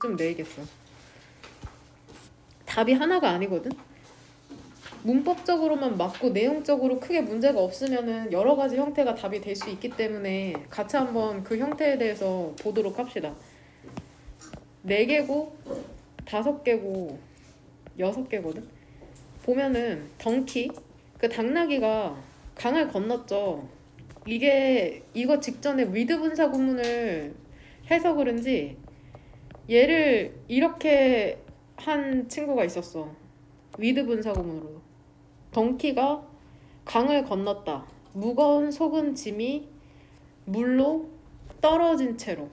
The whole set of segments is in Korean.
좀 내겠어. 답이 하나가 아니거든. 문법적으로만 맞고 내용적으로 크게 문제가 없으면은 여러 가지 형태가 답이 될 수 있기 때문에 같이 한번 그 형태에 대해서 보도록 합시다. 4개고 5개고 6개거든. 보면은 덩키, 그 당나귀가 강을 건넜죠. 이거 직전에 with 분사 구문을 해서 그런지 얘를 이렇게 한 친구가 있었어. with 분사 구문으로. 덩키가 강을 건넜다. 무거운 소금 짐이 물로 떨어진 채로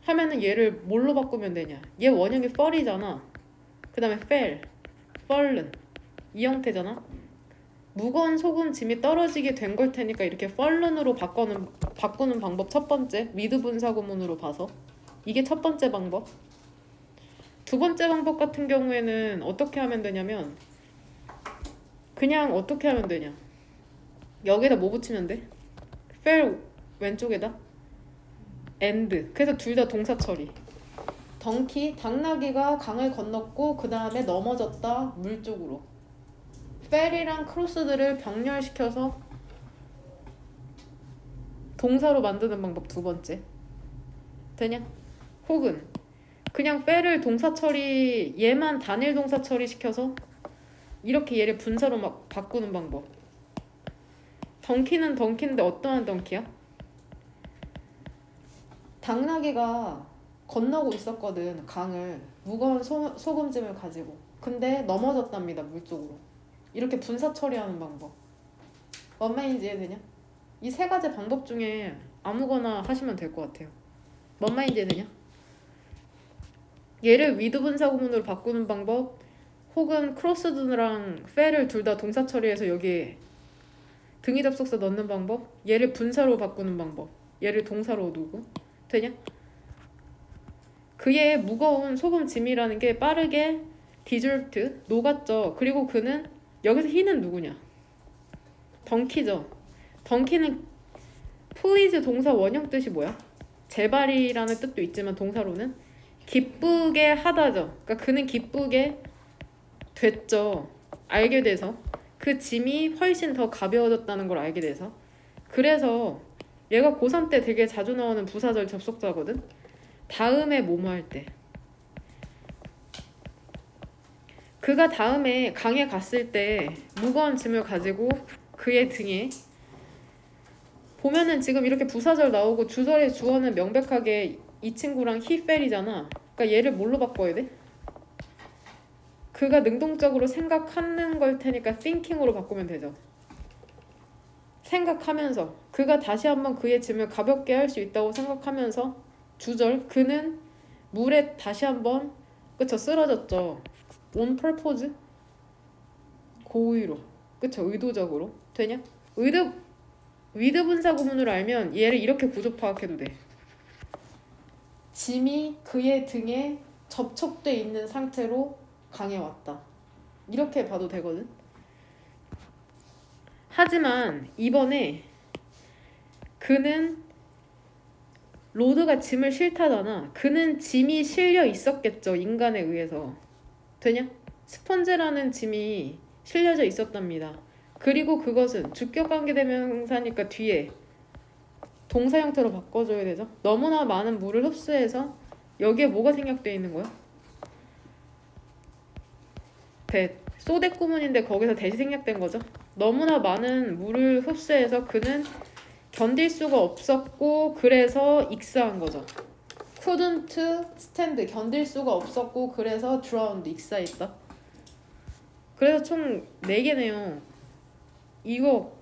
하면은 얘를 뭘로 바꾸면 되냐? 얘 원형이 fall이잖아. 그 다음에 fell, fallen 이 형태잖아. 무거운 소금 짐이 떨어지게 된 걸 테니까 이렇게 fallen으로 바꾸는 방법 첫 번째, with 분사 구문으로 봐서 이게 첫 번째 방법. 두 번째 방법 같은 경우에는 어떻게 하면 되냐면 그냥 어떻게 하면 되냐, 여기다 뭐 붙이면 돼? fell 왼쪽에다 and. 그래서 둘 다 동사 처리. 덩키, 당나귀가 강을 건넜고 그 다음에 넘어졌다 물 쪽으로. fell이랑 크로스드를 병렬시켜서 동사로 만드는 방법 두 번째. 되냐? 혹은 그냥 fell을 동사 처리, 얘만 단일 동사 처리 시켜서 이렇게 얘를 분사로 막 바꾸는 방법. 덩키는 덩키인데 어떠한 덩키야? 당나귀가 건너고 있었거든, 강을. 무거운 소금짐을 가지고. 근데 넘어졌답니다, 물쪽으로. 이렇게 분사 처리하는 방법. 뭔 말인지 이해되냐? 이 세 가지 방법 중에 아무거나 하시면 될 것 같아요. 뭔 말인지 이해되냐? 얘를 with 분사 구문으로 바꾸는 방법, 혹은 크로스드랑 fell을 둘 다 동사 처리해서 여기에 등위 접속사 넣는 방법, 얘를 분사로 바꾸는 방법, 얘를 동사로 두고. 되냐? 그의 무거운 소금 짐이라는 게 빠르게 디졸트, 녹았죠. 그리고 그는, 여기서 he는 누구냐? 덩키죠. 덩키는 please 동사 원형 뜻이 뭐야? 제발이라는 뜻도 있지만 동사로는 기쁘게 하다죠. 그러니까 그는 기쁘게 됐죠. 알게 돼서. 그 짐이 훨씬 더 가벼워졌다는 걸 알게 돼서. 그래서 얘가 고3 때 되게 자주 나오는 부사절 접속사거든. 다음에 뭐뭐 할 때. 그가 다음에 강에 갔을 때 무거운 짐을 가지고 그의 등에, 보면은 지금 이렇게 부사절 나오고 주절의 주어는 명백하게 이 친구랑 he fell이잖아. 그러니까 얘를 뭘로 바꿔야 돼? 그가 능동적으로 생각하는 걸 테니까 thinking으로 바꾸면 되죠. 생각하면서, 그가 다시 한번 그의 짐을 가볍게 할 수 있다고 생각하면서, 주절, 그는 물에 다시 한번, 그쵸, 쓰러졌죠. on purpose? 고의로. 그쵸, 의도적으로. 되냐? with 분사 구문으로 알면 얘를 이렇게 구조 파악해도 돼. 짐이 그의 등에 접촉돼 있는 상태로 강에 왔다. 이렇게 봐도 되거든. 하지만 이번에 그는, 로드가 짐을 싣다잖아. 그는 짐이 실려 있었겠죠, 인간에 의해서. 되냐? 스펀지라는 짐이 실려져 있었답니다. 그리고 그것은 주격관계대명사니까 뒤에 동사 형태로 바꿔줘야 되죠. 너무나 많은 물을 흡수해서, 여기에 뭐가 생략되어 있는 거야? that. 소댓 구문인데 거기서 대시 생략된 거죠. 너무나 많은 물을 흡수해서 그는 견딜 수가 없었고 그래서 익사한 거죠. couldn't stand, 견딜 수가 없었고 그래서 drowned, 익사했다. 그래서 총 4개네요. 이거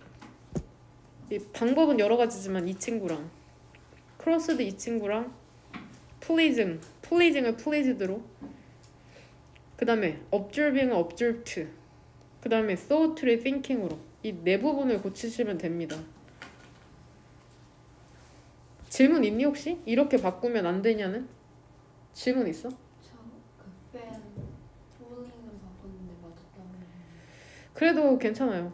방법은 여러 가지지만 이 친구랑 크로스드 이 친구랑 pleasing을 pleased로, 그 다음에 observing을 observed, 그 다음에 thought를 thinking으로, 이 4부분을 고치시면 됩니다. 질문 있니 혹시? 이렇게 바꾸면 안 되냐는? 질문 있어? 그펜 폴링은 바꿨는데 맞았다고. 그래도 괜찮아요.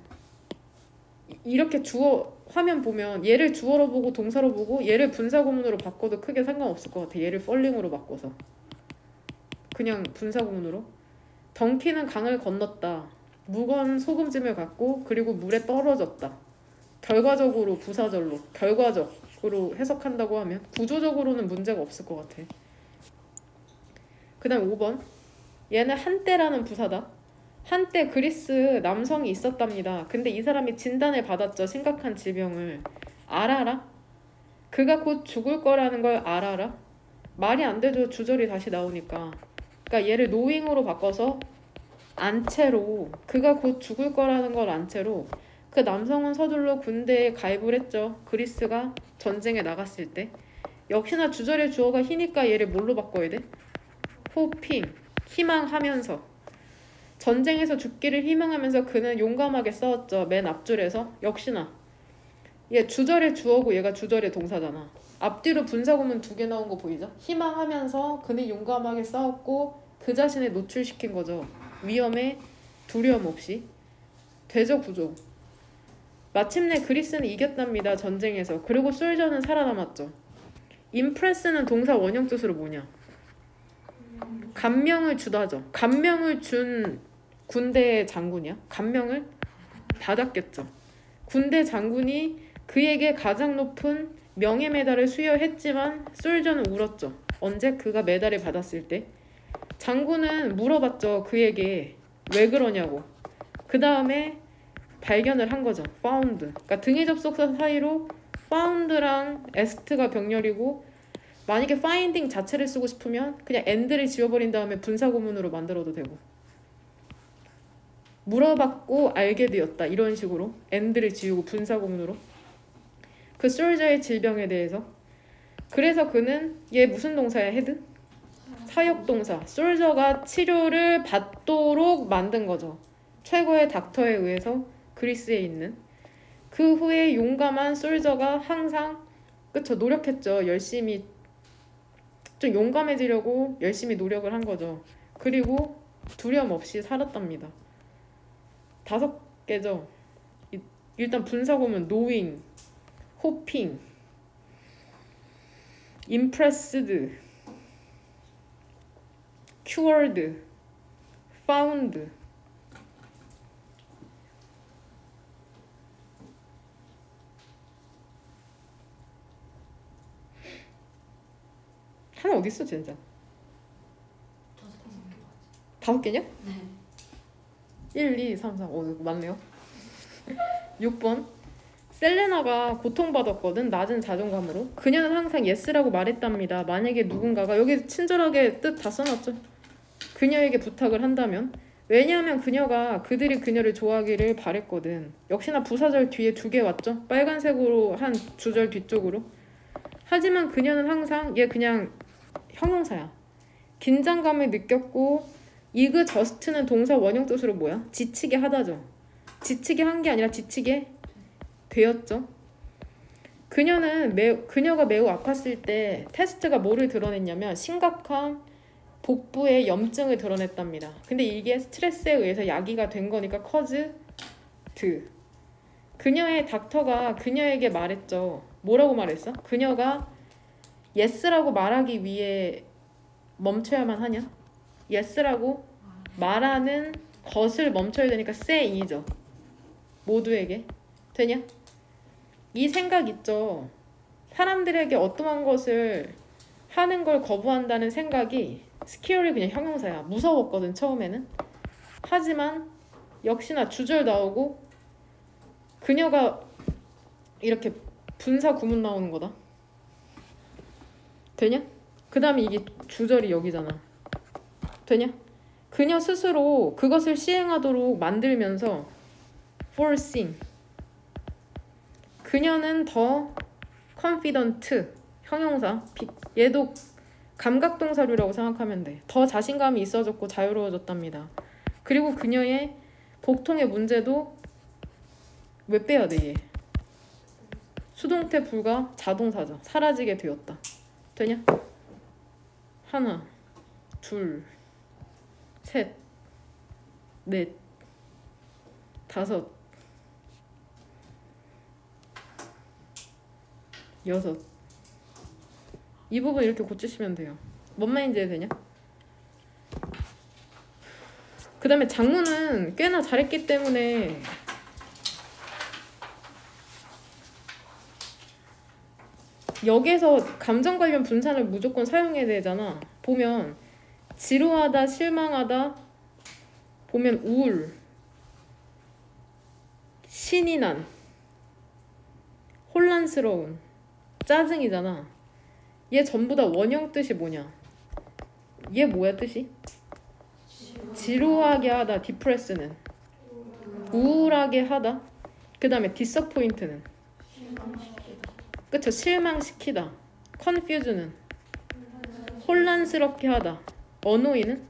이렇게 주어 화면 보면 얘를 주어로 보고 동사로 보고 얘를 분사 구문으로 바꿔도 크게 상관없을 것 같아. 얘를 falling으로 바꿔서. 그냥 분사구문으로. 덩키는 강을 건넜다. 무거운 소금짐을 갖고 그리고 물에 떨어졌다. 결과적으로 부사절로 결과적으로 해석한다고 하면 구조적으로는 문제가 없을 것 같아. 그 다음 5번. 얘는 한때라는 부사다. 한때 그리스 남성이 있었답니다. 근데 이 사람이 진단을 받았죠. 심각한 질병을. 알아라? 그가 곧 죽을 거라는 걸 알아라? 말이 안 되죠. 주절이 다시 나오니까. 그러니까 얘를 knowing으로 바꿔서 안채로, 그가 곧 죽을 거라는 걸 안채로 그 남성은 서둘러 군대에 가입을 했죠. 그리스가 전쟁에 나갔을 때. 역시나 주절의 주어가 희니까 얘를 뭘로 바꿔야 돼? 호핑, 희망하면서. 전쟁에서 죽기를 희망하면서 그는 용감하게 싸웠죠. 맨 앞줄에서. 역시나 얘 주절의 주어고 얘가 주절의 동사잖아. 앞뒤로 분사구문 2개 나온 거 보이죠? 희망하면서 그는 용감하게 싸웠고 그 자신을 노출시킨 거죠. 위험에 두려움 없이. 되죠, 구조. 마침내 그리스는 이겼답니다. 전쟁에서. 그리고 솔저는 살아남았죠. 임프레스는 동사 원형 뜻으로 뭐냐? 감명을 주다죠. 감명을 준 군대의 장군이야. 감명을 받았겠죠. 군대 장군이 그에게 가장 높은 명예 메달을 수여했지만 솔저는 울었죠. 언제? 그가 메달을 받았을 때. 장군은 물어봤죠. 그에게 왜 그러냐고. 그 다음에 발견을 한 거죠. found. 그러니까 등의 접속사 사이로 found랑 est가 병렬이고, 만약에 finding 자체를 쓰고 싶으면 그냥 and를 지워버린 다음에 분사구문으로 만들어도 되고, 물어봤고 알게 되었다 이런 식으로 and를 지우고 분사구문으로 그 솔저의 질병에 대해서. 그래서 그는 얘 무슨 동사야? 헤드? 사역동사. 솔저가 치료를 받도록 만든 거죠. 최고의 닥터에 의해서 그리스에 있는. 그 후에 용감한 솔저가 항상 그쵸 노력했죠. 열심히 좀 용감해지려고 열심히 노력을 한 거죠. 그리고 두려움 없이 살았답니다. 5개죠. 일단 분사구문 knowing, hoping, impressed, cured, found. 하나 어디 있어 진짜? 5개냐? 네. 1, 2, 3, 4. 맞네요. 6번. 셀레나가 고통받았거든. 낮은 자존감으로. 그녀는 항상 예스라고 말했답니다. 만약에 누군가가, 여기 친절하게 뜻 다 써놨죠. 그녀에게 부탁을 한다면. 왜냐하면 그녀가 그들이 그녀를 좋아하기를 바랬거든. 역시나 부사절 뒤에 2개 왔죠. 빨간색으로 한 주절 뒤쪽으로. 하지만 그녀는 항상, 얘 그냥 형용사야. 긴장감을 느꼈고, 이그 저스트는 동사 원형 뜻으로 뭐야? 지치게 하다죠. 지치게 한 게 아니라 지치게 되었죠. 그녀가 매우 아팠을 때 테스트가 뭐를 드러냈냐면 심각한 복부의 염증을 드러냈답니다. 근데 이게 스트레스에 의해서 야기가 된 거니까 커즈드. 그녀의 닥터가 그녀에게 말했죠. 뭐라고 말했어? 그녀가 예스라고 말하기 위해 멈춰야만 하냐? 예스라고 말하는 것을 멈춰야 되니까 say이죠. 모두에게. 되냐? 이 생각 있죠. 사람들에게 어떠한 것을 하는 걸 거부한다는 생각이 scare이 그냥 형용사야. 무서웠거든 처음에는. 하지만 역시나 주절 나오고 그녀가 이렇게 분사 구문 나오는 거다. 되냐? 그 다음에 이게 주절이 여기잖아. 되냐? 그녀 스스로 그것을 시행하도록 만들면서 forcing. 그녀는 더 confident. 형용사. 얘도 감각동사류라고 생각하면 돼. 더 자신감이 있어졌고 자유로워졌답니다. 그리고 그녀의 복통의 문제도 왜 빼야 돼 얘? 수동태 불가 자동사죠. 사라지게 되었다. 되냐? 하나, 둘, 셋, 넷, 다섯, 여섯. 이 부분 이렇게 고치시면 돼요. 뭔 말인지 되냐? 그 다음에 장문은 꽤나 잘했기 때문에 여기에서 감정 관련 분산을 무조건 사용해야 되잖아. 보면 지루하다, 실망하다, 보면 우울, 신이 난, 혼란스러운, 짜증이잖아. 얘 전부 다 원형 뜻이 뭐냐? 얘 뭐야 뜻이? 지루하게 하다, 디프레스는 우울하게 하다. 그 다음에 디서포인트는 그쵸, 실망시키다. 컨퓨즈는 혼란스럽게 하다. 어노이는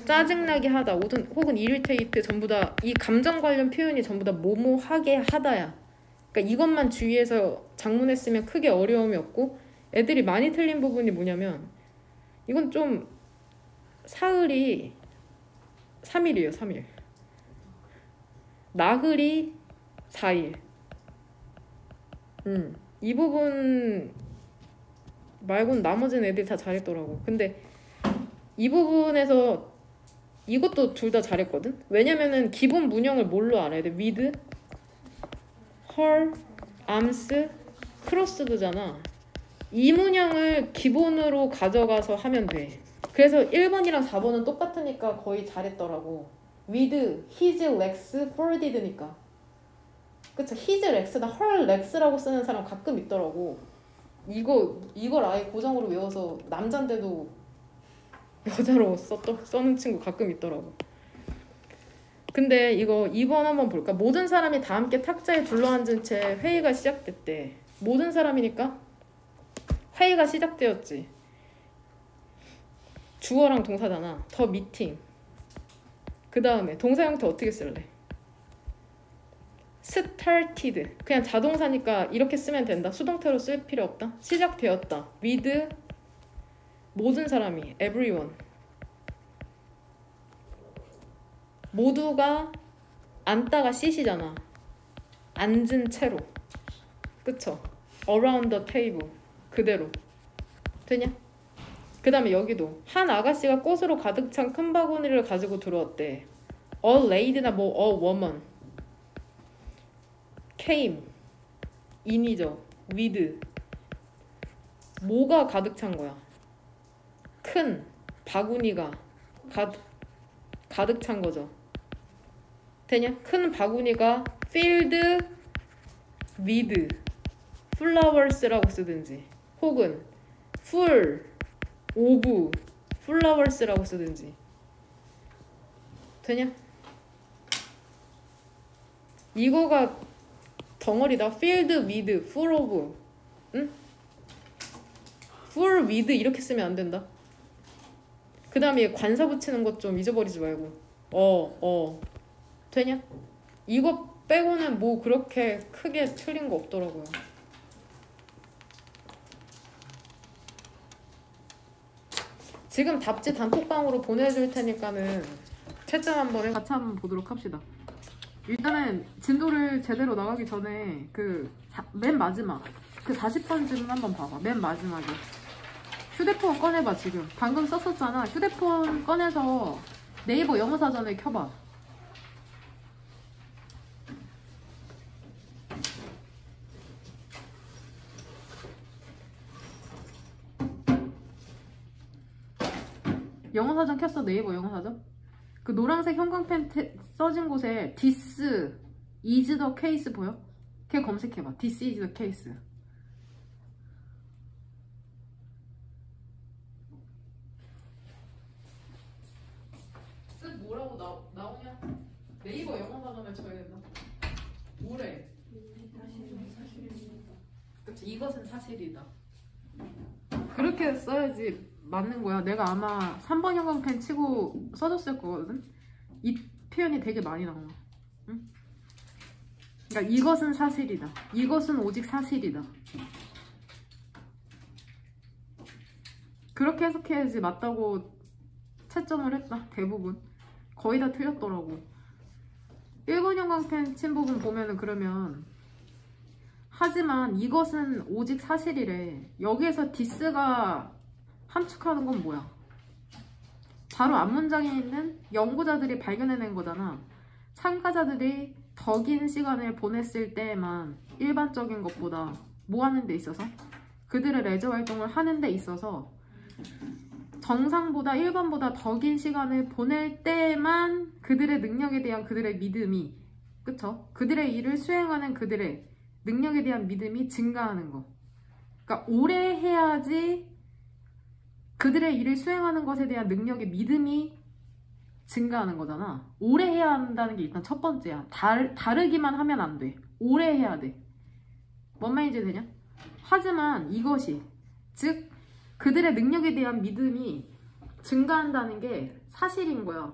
짜증나게 하다. 혹은 이리테이트. 전부 다 이 감정 관련 표현이 전부 다 뭐뭐하게 하다야. 그러니까 이것만 주의해서 작문했으면 크게 어려움이 없고, 애들이 많이 틀린 부분이 뭐냐면 이건 좀 사흘이 3일이에요. 3일. 나흘이 4일. 이 부분 말고는 나머지는 애들이 다 잘했더라고. 근데 이 부분에서 이것도 둘 다 잘했거든. 왜냐면은 기본 문형을 뭘로 알아야 돼? with, her, arms, crossed잖아. 이 문형을 기본으로 가져가서 하면 돼. 그래서 1번이랑 4번은 똑같으니까 거의 잘했더라고. with his legs folded니까. 그쵸? his legs나 her legs라고 쓰는 사람 가끔 있더라고. 이걸 아예 고정으로 외워서 남잔데도 여자로 써는 친구 가끔 있더라고. 근데 이거 2번 한번 볼까? 모든 사람이 다 함께 탁자에 둘러앉은 채 회의가 시작됐대. 모든 사람이니까 회의가 시작되었지. 주어랑 동사잖아. 더 미팅. 그 다음에 동사 형태 어떻게 쓸래? started. 그냥 자동사니까 이렇게 쓰면 된다. 수동태로 쓸 필요 없다. 시작되었다. with 모든 사람이 everyone. 모두가 앉다가 sit이잖아. 앉은 채로. 그쵸? around the table. 그대로. 되냐? 그 다음에 여기도 한 아가씨가 꽃으로 가득 찬 큰 바구니를 가지고 들어왔대. a lady나 뭐 a woman. came. in이죠. with. 뭐가 가득 찬 거야? 큰 바구니가 가득 찬 거죠. 되냐? 큰 바구니가 filled with flowers라고 쓰든지, 혹은 full of flowers라고 쓰든지. 되냐? 이거가 덩어리다. filled with, full of. 응? full with 이렇게 쓰면 안 된다. 그 다음에 관사 붙이는 것 좀 잊어버리지 말고. 되냐? 이거 빼고는 뭐 그렇게 크게 틀린 거 없더라고요. 지금 답지 단톡방으로 보내줄 테니까는 채점 한번 같이 한번 보도록 합시다. 일단은 진도를 제대로 나가기 전에 맨 마지막 40번 질문 한번 봐봐. 맨 마지막에 휴대폰 꺼내봐. 지금 방금 썼었잖아. 휴대폰 꺼내서 네이버 영어사전을 켜봐. 영어사전 켰어? 네이버 영어사전? 그 노란색 형광펜 써진 곳에 This is the case 보여? 걔 검색해봐. This is the case. 뭐라고 나오냐? 네이버 영어사전을 쳐야 된다. 뭐래? 그치, 이것은 사실이다. 그렇게 써야지 맞는 거야. 내가 아마 3번 형광펜 치고 써줬을 거거든. 이 표현이 되게 많이 나와. 응? 그러니까 이것은 사실이다. 이것은 오직 사실이다. 그렇게 해석해야지 맞다고 채점을 했다. 대부분. 거의 다 틀렸더라고. 1번 형광펜 친 부분 보면은 그러면 하지만 이것은 오직 사실이래. 여기에서 디스가 함축하는 건 뭐야? 바로 앞 문장에 있는 연구자들이 발견해낸 거잖아. 참가자들이 더 긴 시간을 보냈을 때만 일반적인 것보다 뭐 하는 데 있어서? 그들의 레저 활동을 하는 데 있어서 정상보다 일반보다 더 긴 시간을 보낼 때만 그들의 능력에 대한 그들의 믿음이, 그쵸? 그들의 일을 수행하는 그들의 능력에 대한 믿음이 증가하는 거. 그러니까 오래 해야지 그들의 일을 수행하는 것에 대한 능력의 믿음이 증가하는 거잖아. 오래 해야 한다는 게 일단 첫 번째야. 다르기만 하면 안 돼. 오래 해야 돼. 뭔 말인지 되냐? 하지만 이것이, 즉 그들의 능력에 대한 믿음이 증가한다는 게 사실인 거야.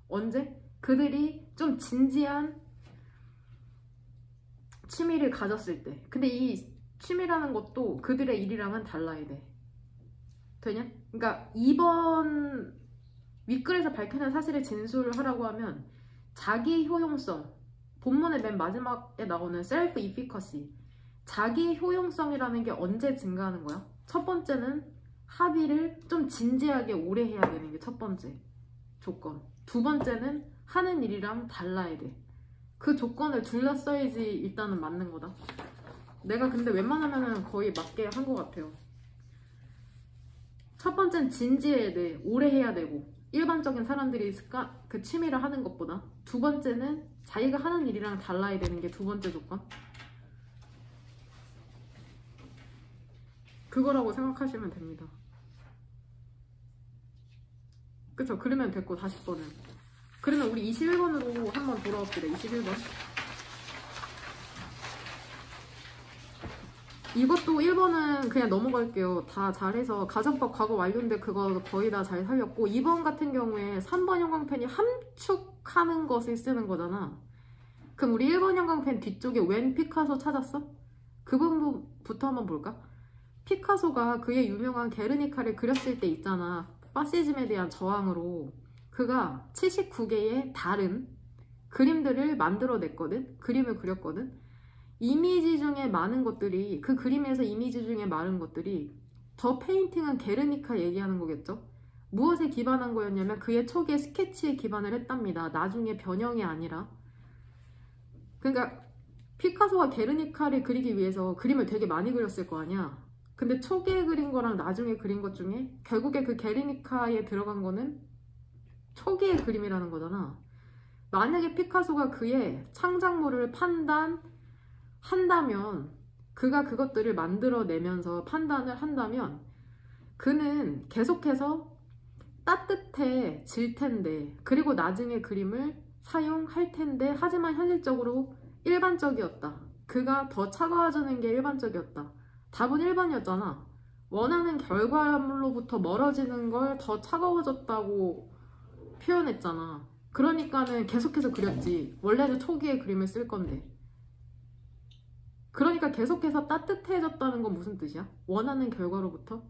언제? 그들이 좀 진지한 취미를 가졌을 때. 근데 이 취미라는 것도 그들의 일이랑은 달라야 돼. 되냐? 그러니까 이번 윗글에서 밝혀낸 사실을 진술하라고 하면 자기 효용성, 본문의 맨 마지막에 나오는 self efficacy, 자기 효용성이라는 게 언제 증가하는 거야? 첫 번째는 합의를 좀 진지하게 오래 해야 되는 게 첫 번째 조건. 두 번째는 하는 일이랑 달라야 돼. 그 조건을 둘러싸야지 일단은 맞는 거다. 내가 근데 웬만하면은 거의 맞게 한 것 같아요. 첫 번째는 진지해야 돼. 오래 해야 되고. 일반적인 사람들이 그 취미를 하는 것보다. 두 번째는 자기가 하는 일이랑 달라야 되는 게 두 번째 조건. 그거라고 생각하시면 됩니다. 그쵸? 그러면 됐고, 40번은. 그러면 우리 21번으로 한번 돌아옵시다. 21번. 이것도 1번은 그냥 넘어갈게요. 다 잘해서 가정법 과거 완료인데 그거 거의 다 잘 살렸고, 2번 같은 경우에 3번 형광펜이 함축하는 것을 쓰는 거잖아. 그럼 우리 1번 형광펜 뒤쪽에 웬 피카소 찾았어? 그 부분부터 한번 볼까? 피카소가 그의 유명한 게르니카를 그렸을 때 있잖아. 파시즘에 대한 저항으로 그가 79개의 다른 그림들을 만들어냈거든. 그림을 그렸거든. 이미지 중에 많은 것들이, 그 그림에서 이미지 중에 많은 것들이 더 페인팅은 게르니카 얘기하는 거겠죠. 무엇에 기반한 거였냐면 그의 초기의 스케치에 기반을 했답니다. 나중에 변형이 아니라. 그러니까 피카소가 게르니카를 그리기 위해서 그림을 되게 많이 그렸을 거 아니야. 근데 초기에 그린 거랑 나중에 그린 것 중에 결국에 그 게르니카에 들어간 거는 초기의 그림이라는 거잖아. 만약에 피카소가 그의 창작물을 판단한다면, 그가 그것들을 만들어내면서 판단을 한다면 그는 계속해서 따뜻해질 텐데, 그리고 나중에 그림을 사용할 텐데, 하지만 현실적으로 일반적이었다. 그가 더 차가워지는 게 일반적이었다. 답은 1번이었잖아. 원하는 결과물로부터 멀어지는 걸 더 차가워졌다고 표현했잖아. 그러니까는 계속해서 그렸지. 원래는 초기에 그림을 쓸 건데. 그러니까 계속해서 따뜻해졌다는 건 무슨 뜻이야? 원하는 결과로부터?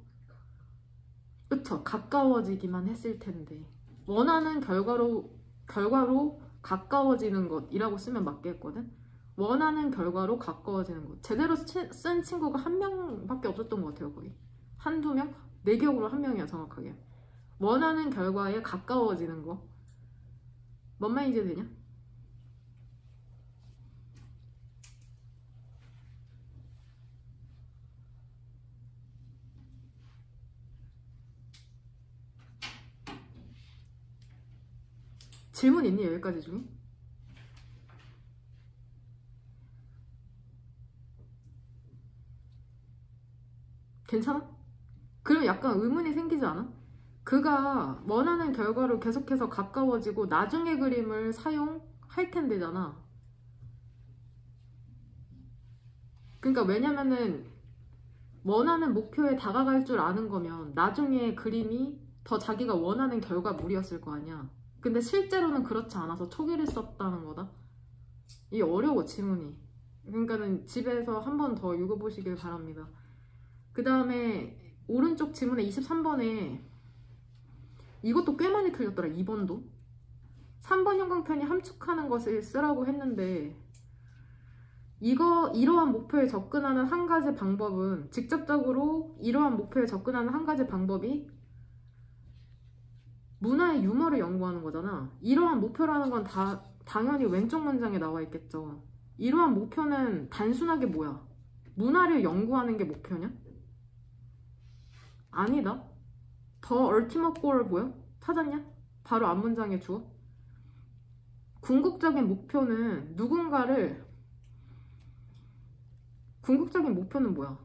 그쵸? 가까워지기만 했을 텐데. 원하는 결과로 가까워지는 것이라고 쓰면 맞겠거든? 원하는 결과로 가까워지는 것. 제대로 쓴 친구가 한 명밖에 없었던 것 같아요, 거의. 한두 명? 내 기억으로 한 명이야, 정확하게. 원하는 결과에 가까워지는 거. 뭔 말인지 되냐? 질문 있니? 여기까지 중에? 괜찮아? 그러면 약간 의문이 생기지 않아? 그가 원하는 결과로 계속해서 가까워지고 나중에 그림을 사용할 텐데잖아. 그러니까 왜냐면은 원하는 목표에 다가갈 줄 아는 거면 나중에 그림이 더 자기가 원하는 결과물이었을 거 아니야. 근데 실제로는 그렇지 않아서 초기를 썼다는 거다. 이게 어려워, 지문이. 그러니까는 집에서 한 번 더 읽어보시길 바랍니다. 그 다음에 오른쪽 지문에 23번에 이것도 꽤 많이 틀렸더라. 2번도 3번 형광펜이 함축하는 것을 쓰라고 했는데, 이러한 목표에 접근하는 한 가지 방법은, 직접적으로 이러한 목표에 접근하는 한 가지 방법이 문화의 유머를 연구하는 거잖아. 이러한 목표라는 건 당연히 왼쪽 문장에 나와 있겠죠. 이러한 목표는 단순하게 뭐야? 문화를 연구하는 게 목표냐? 아니다. 더 ultimate goal 보여? 찾았냐? 바로 앞 문장에 주어. 궁극적인 목표는 궁극적인 목표는 뭐야?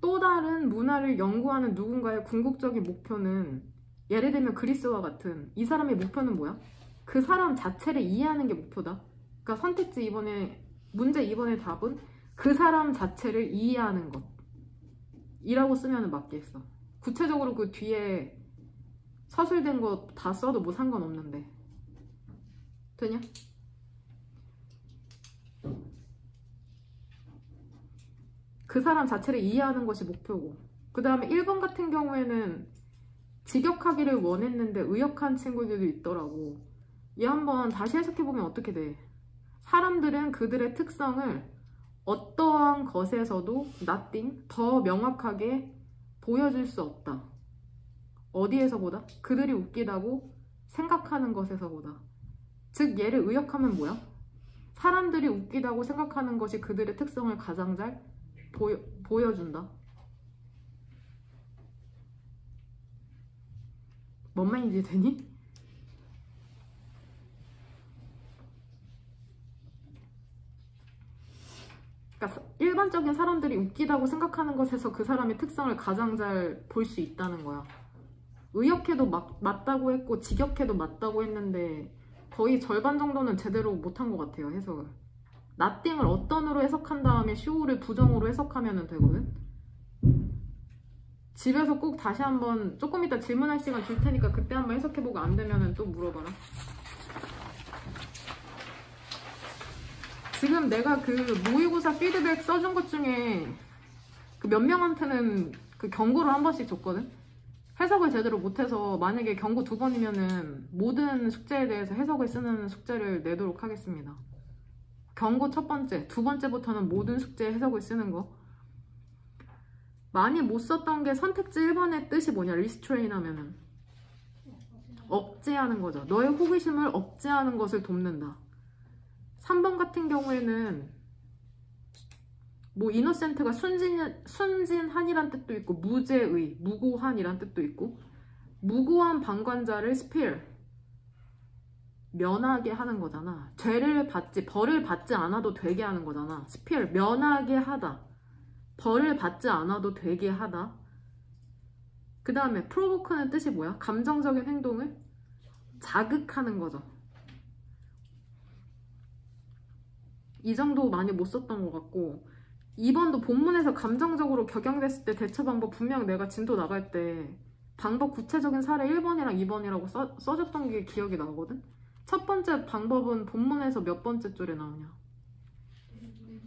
또 다른 문화를 연구하는 누군가의 궁극적인 목표는 예를 들면 그리스와 같은 이 사람의 목표는 뭐야? 그 사람 자체를 이해하는 게 목표다. 그러니까 선택지 2번에 문제 2번의 답은 그 사람 자체를 이해하는 것 이라고 쓰면 맞겠어. 구체적으로 그 뒤에 서술된 거 다 써도 뭐 상관없는데 되냐? 그 사람 자체를 이해하는 것이 목표고, 그 다음에 1번 같은 경우에는 직역하기를 원했는데 의역한 친구들도 있더라고. 이 한번 다시 해석해보면 어떻게 돼? 사람들은 그들의 특성을 어떠한 것에서도 nothing, 더 명확하게 보여줄 수 없다. 어디에서보다? 그들이 웃기다고 생각하는 것에서보다. 즉 얘를 의역하면 뭐야? 사람들이 웃기다고 생각하는 것이 그들의 특성을 가장 잘 보여준다. 뭔 말인지 되니? 그러니까 일반적인 사람들이 웃기다고 생각하는 것에서 그 사람의 특성을 가장 잘 볼 수 있다는 거야. 의역해도 맞다고 했고 직역해도 맞다고 했는데 거의 절반 정도는 제대로 못한 것 같아요, 해석을. nothing을 어떤으로 해석한 다음에 show를 부정으로 해석하면 되거든. 집에서 꼭 다시 한번 조금 이따 질문할 시간 줄 테니까 그때 한번 해석해보고 안 되면 또 물어봐라. 지금 내가 그 모의고사 피드백 써준 것 중에 그 몇 명한테는 그 경고를 한 번씩 줬거든. 해석을 제대로 못해서 만약에 경고 2번이면은 모든 숙제에 대해서 해석을 쓰는 숙제를 내도록 하겠습니다. 경고 첫 번째, 두 번째부터는 모든 숙제에 해석을 쓰는 거. 많이 못 썼던 게 선택지 1번의 뜻이 뭐냐? restrain 하면은 억제하는 거죠. 너의 호기심을 억제하는 것을 돕는다. 3번 같은 경우에는 뭐 이노센트가 순진한이란 뜻도 있고 무죄의, 무고한이란 뜻도 있고 무고한 방관자를 spare, 면하게 하는 거잖아. 벌을 받지 않아도 되게 하는 거잖아. spare, 면하게 하다. 벌을 받지 않아도 되게 하다. 그 다음에 provoke는 뜻이 뭐야? 감정적인 행동을 자극하는 거죠. 이 정도 많이 못 썼던 것 같고 2번도 본문에서 감정적으로 격양됐을 때 대처 방법 분명 내가 진도 나갈 때 방법 구체적인 사례 1번이랑 2번이라고 써줬던 게 기억이 나거든. 첫 번째 방법은 본문에서 몇 번째 줄에 나오냐?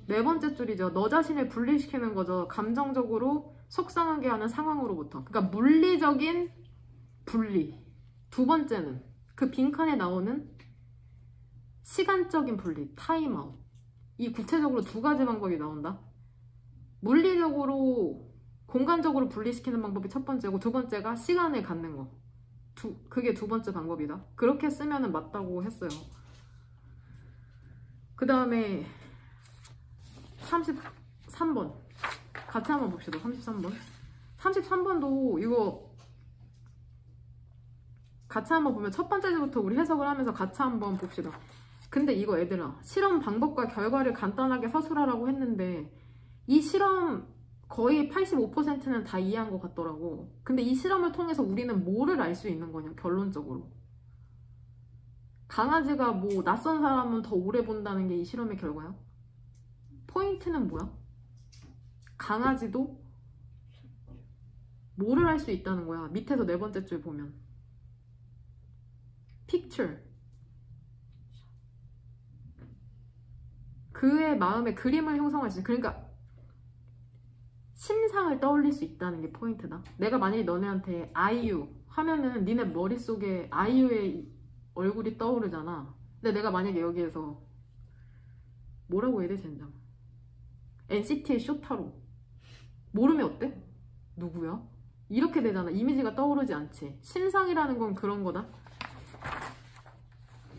네 번째 줄이죠. 너 자신을 분리시키는 거죠. 감정적으로 속상하게 하는 상황으로부터. 그러니까 물리적인 분리. 두 번째는 그 빈칸에 나오는 시간적인 분리, 타임아웃. 이 구체적으로 두 가지 방법이 나온다. 물리적으로, 공간적으로 분리시키는 방법이 첫 번째고 두 번째가 시간을 갖는 거. 그게 두 번째 방법이다. 그렇게 쓰면 맞다고 했어요. 그 다음에 33번 같이 한번 봅시다. 33번도 이거 같이 한번 보면 첫 번째부터 우리 해석을 하면서 같이 한번 봅시다. 근데 이거 얘들아, 실험 방법과 결과를 간단하게 서술하라고 했는데 이 실험 거의 85%는 다 이해한 것 같더라고. 근데 이 실험을 통해서 우리는 뭐를 알 수 있는 거냐, 결론적으로. 강아지가 뭐 낯선 사람은 더 오래 본다는 게 이 실험의 결과야? 포인트는 뭐야? 강아지도 뭐를 할 수 있다는 거야. 밑에서 네 번째 줄 보면 picture, 그의 마음에 그림을 형성할 수 있어. 그러니까 심상을 떠올릴 수 있다는 게 포인트다. 내가 만약에 너네한테 아이유 하면은 니네 머릿속에 아이유의 얼굴이 떠오르잖아. 근데 내가 만약에 여기에서 뭐라고 해야 돼, 젠장? NCT의 쇼타로 모르면 어때? 누구야? 이렇게 되잖아. 이미지가 떠오르지 않지. 심상이라는 건 그런 거다.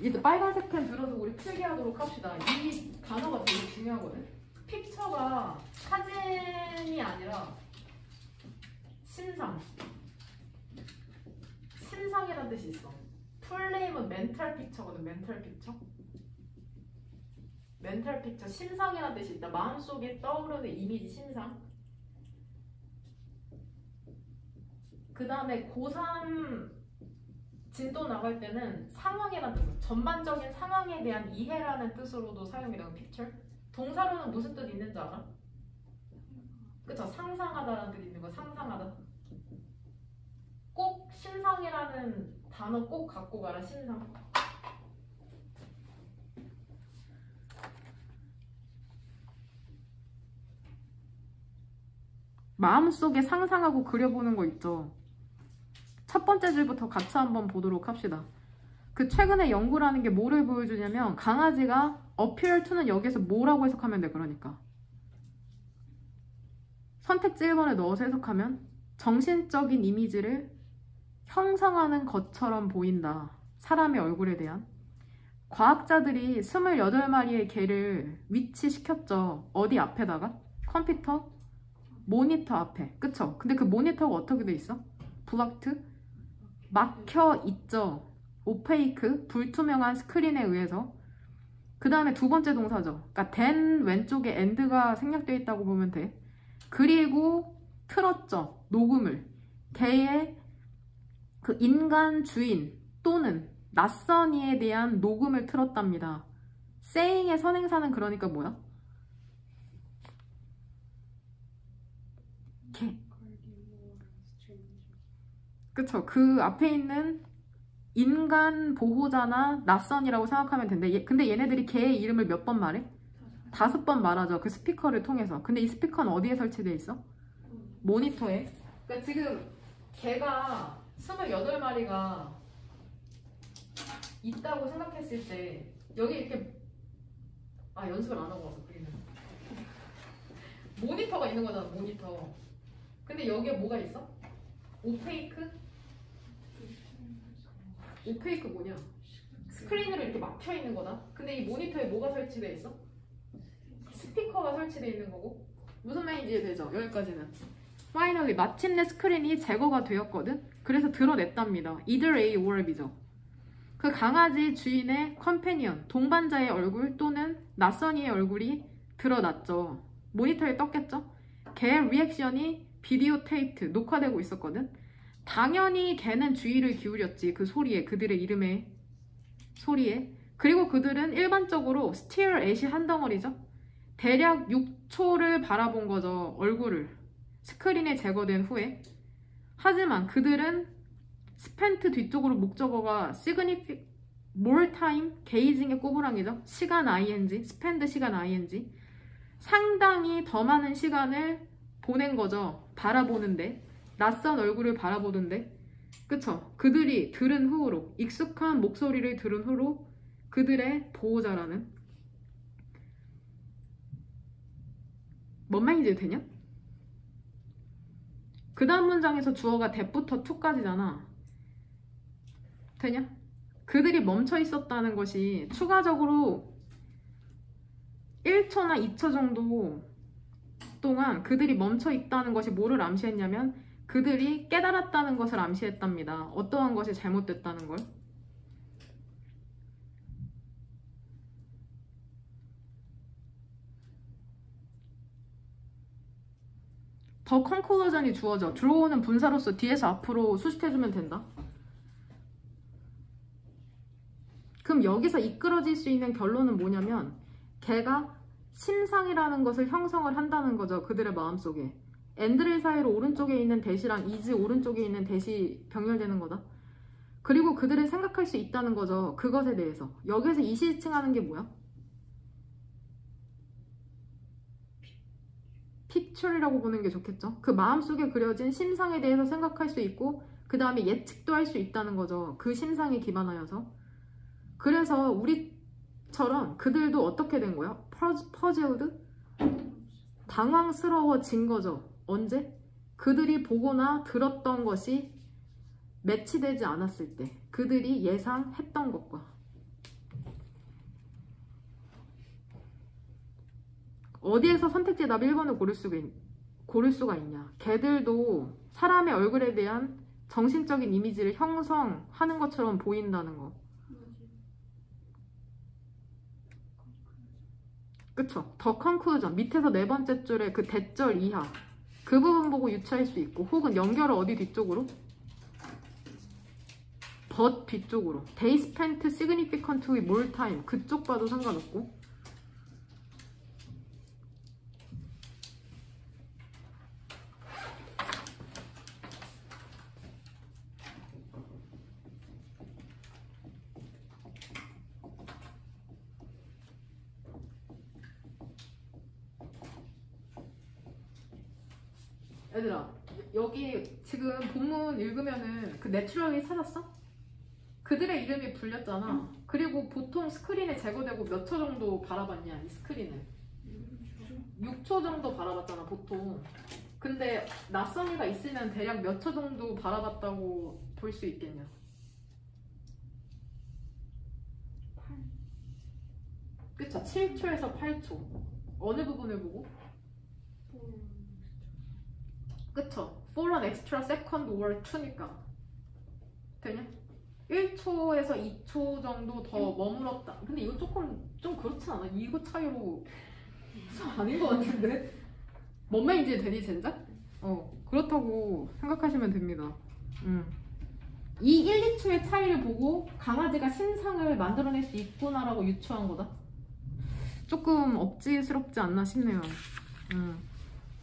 이제 빨간색 펜 들어서 우리 필기하도록 합시다. 이 단어가 되게 중요하거든. 픽처가 사진이 아니라 심상. 심상이라는 뜻이 있어. 풀네임은 멘탈 픽처거든. 멘탈 픽처. 멘탈 픽처. 심상이라는 뜻이 있다. 마음속에 떠오르는 이미지 심상. 그 다음에 고3 진도 나갈 때는 상황이라는 뜻으로 전반적인 상황에 대한 이해라는 뜻으로도 사용이 되는 픽처. 동사로는 무슨 뜻 있는지 알아? 그쵸? 상상하다라는 뜻 있는 거. 상상하다. 꼭 심상이라는 단어 꼭 갖고 가라. 심상. 마음속에 상상하고 그려보는 거 있죠. 첫 번째 줄부터 같이 한번 보도록 합시다. 그 최근에 연구라는 게 뭐를 보여주냐면 강아지가 appear to는 여기에서 뭐라고 해석하면 돼. 그러니까 선택지 1번에 넣어서 해석하면 정신적인 이미지를 형성하는 것처럼 보인다. 사람의 얼굴에 대한. 과학자들이 28마리의 개를 위치시켰죠. 어디 앞에다가? 컴퓨터 모니터 앞에. 그쵸? 근데 그 모니터가 어떻게 돼 있어? 블락트? 막혀 있죠. 오페이크, 불투명한 스크린에 의해서. 그 다음에 두 번째 동사죠. 그러니까 then 왼쪽에 and가 생략되어 있다고 보면 돼. 그리고 틀었죠. 녹음을. 개의 그 인간 주인 또는 낯선 이에 대한 녹음을 틀었답니다. saying의 선행사는 그러니까 뭐야? 개. 그쵸. 그 앞에 있는 인간 보호자나 낯선이라고 생각하면 된대. 근데 얘네들이 개의 이름을 몇 번 말해? 5번 말하죠. 그 스피커를 통해서. 근데 이 스피커는 어디에 설치되어 있어? 모니터에. 그러니까 지금 개가 28마리가 있다고 생각했을 때 여기 이렇게 연습을 안 하고 와서 그리는 모니터가 있는 거잖아. 모니터. 근데 여기에 뭐가 있어? 오페이크? 오페이크 뭐냐? 스크린으로 이렇게 막혀 있는 거다. 근데 이 모니터에 뭐가 설치되어 있어? 스피커가 설치되어 있는 거고. 무슨 말인지 이해되죠? 여기까지는. Finally, 마침내 스크린이 제거가 되었거든. 그래서 드러냈답니다. Either A or B죠. 그 강아지 주인의 컴패니언, 동반자의 얼굴 또는 낯선이의 얼굴이 드러났죠. 모니터에 떴겠죠? 걔의 리액션이 비디오 테이프, 녹화되고 있었거든. 당연히 걔는 주의를 기울였지. 그 소리에, 그들의 이름의 소리에. 그리고 그들은 일반적으로 stare at이 한 덩어리죠. 대략 6초를 바라본 거죠. 얼굴을. 스크린에 제거된 후에. 하지만 그들은 spent 뒤쪽으로 목적어가 significant more time, gazing의 꼬부랑이죠. 시간 ing, spend 시간 ing. 상당히 더 많은 시간을 보낸 거죠. 바라보는데. 낯선 얼굴을 바라보던데. 그쵸? 그들이 들은 후로, 익숙한 목소리를 들은 후로 그들의 보호자라는. 뭔 말인지 되냐? 그 다음 문장에서 주어가 that부터 to까지잖아. 되냐? 그들이 멈춰 있었다는 것이 추가적으로 1초나 2초 정도 동안 그들이 멈춰 있다는 것이 뭐를 암시했냐면 그들이 깨달았다는 것을 암시했답니다. 어떠한 것이 잘못됐다는 걸. 더 컨클루전이 주어져. 들어오는 분사로서 뒤에서 앞으로 수식해주면 된다. 그럼 여기서 이끌어질 수 있는 결론은 뭐냐면 걔가 심상이라는 것을 형성을 한다는 거죠. 그들의 마음속에. 앤드를 사이로 오른쪽에 있는 대시랑 이즈 오른쪽에 있는 대시 병렬되는 거다. 그리고 그들을 생각할 수 있다는 거죠. 그것에 대해서. 여기에서 이시칭하는 게 뭐야? 픽처리라고 보는 게 좋겠죠. 그 마음속에 그려진 심상에 대해서 생각할 수 있고 그 다음에 예측도 할 수 있다는 거죠. 그 심상에 기반하여서. 그래서 우리처럼 그들도 어떻게 된 거야? 퍼즐드? 당황스러워진 거죠. 언제? 그들이 보거나 들었던 것이 매치되지 않았을 때, 그들이 예상했던 것과. 어디에서 선택지 답 1번을 고를 수가 있냐. 걔들도 사람의 얼굴에 대한 정신적인 이미지를 형성하는 것처럼 보인다는 거. 그쵸? 더 컨클루전, 밑에서 네 번째 줄에 그 대절 이하, 그 부분 보고 유추할 수 있고, 혹은 연결을 어디 뒤쪽으로? but 뒤쪽으로. They spent significantly more time, 그쪽 봐도 상관없고. 얘들아, 여기 지금 본문 읽으면은 그 내추럴리 찾았어? 그들의 이름이 불렸잖아. 그리고 보통 스크린에 제거되고 몇 초 정도 바라봤냐, 이 스크린을. 6초 정도 바라봤잖아, 보통. 근데 낯선이가 있으면 대략 몇 초 정도 바라봤다고 볼 수 있겠냐? 8. 그쵸, 7초에서 8초. 어느 부분을 보고? 그쵸? for an extra second or two니까. 되냐? 1초에서 2초 정도 더 머물렀다. 근데 이거 조금 좀 그렇지 않아? 이거 차이로 아닌 것 같은데? 뭔 말인지 되니 젠장? 그렇다고 생각하시면 됩니다. 이 1, 2초의 차이를 보고 강아지가 신상을 만들어낼 수 있구나라고 유추한 거다. 조금 억지스럽지 않나 싶네요.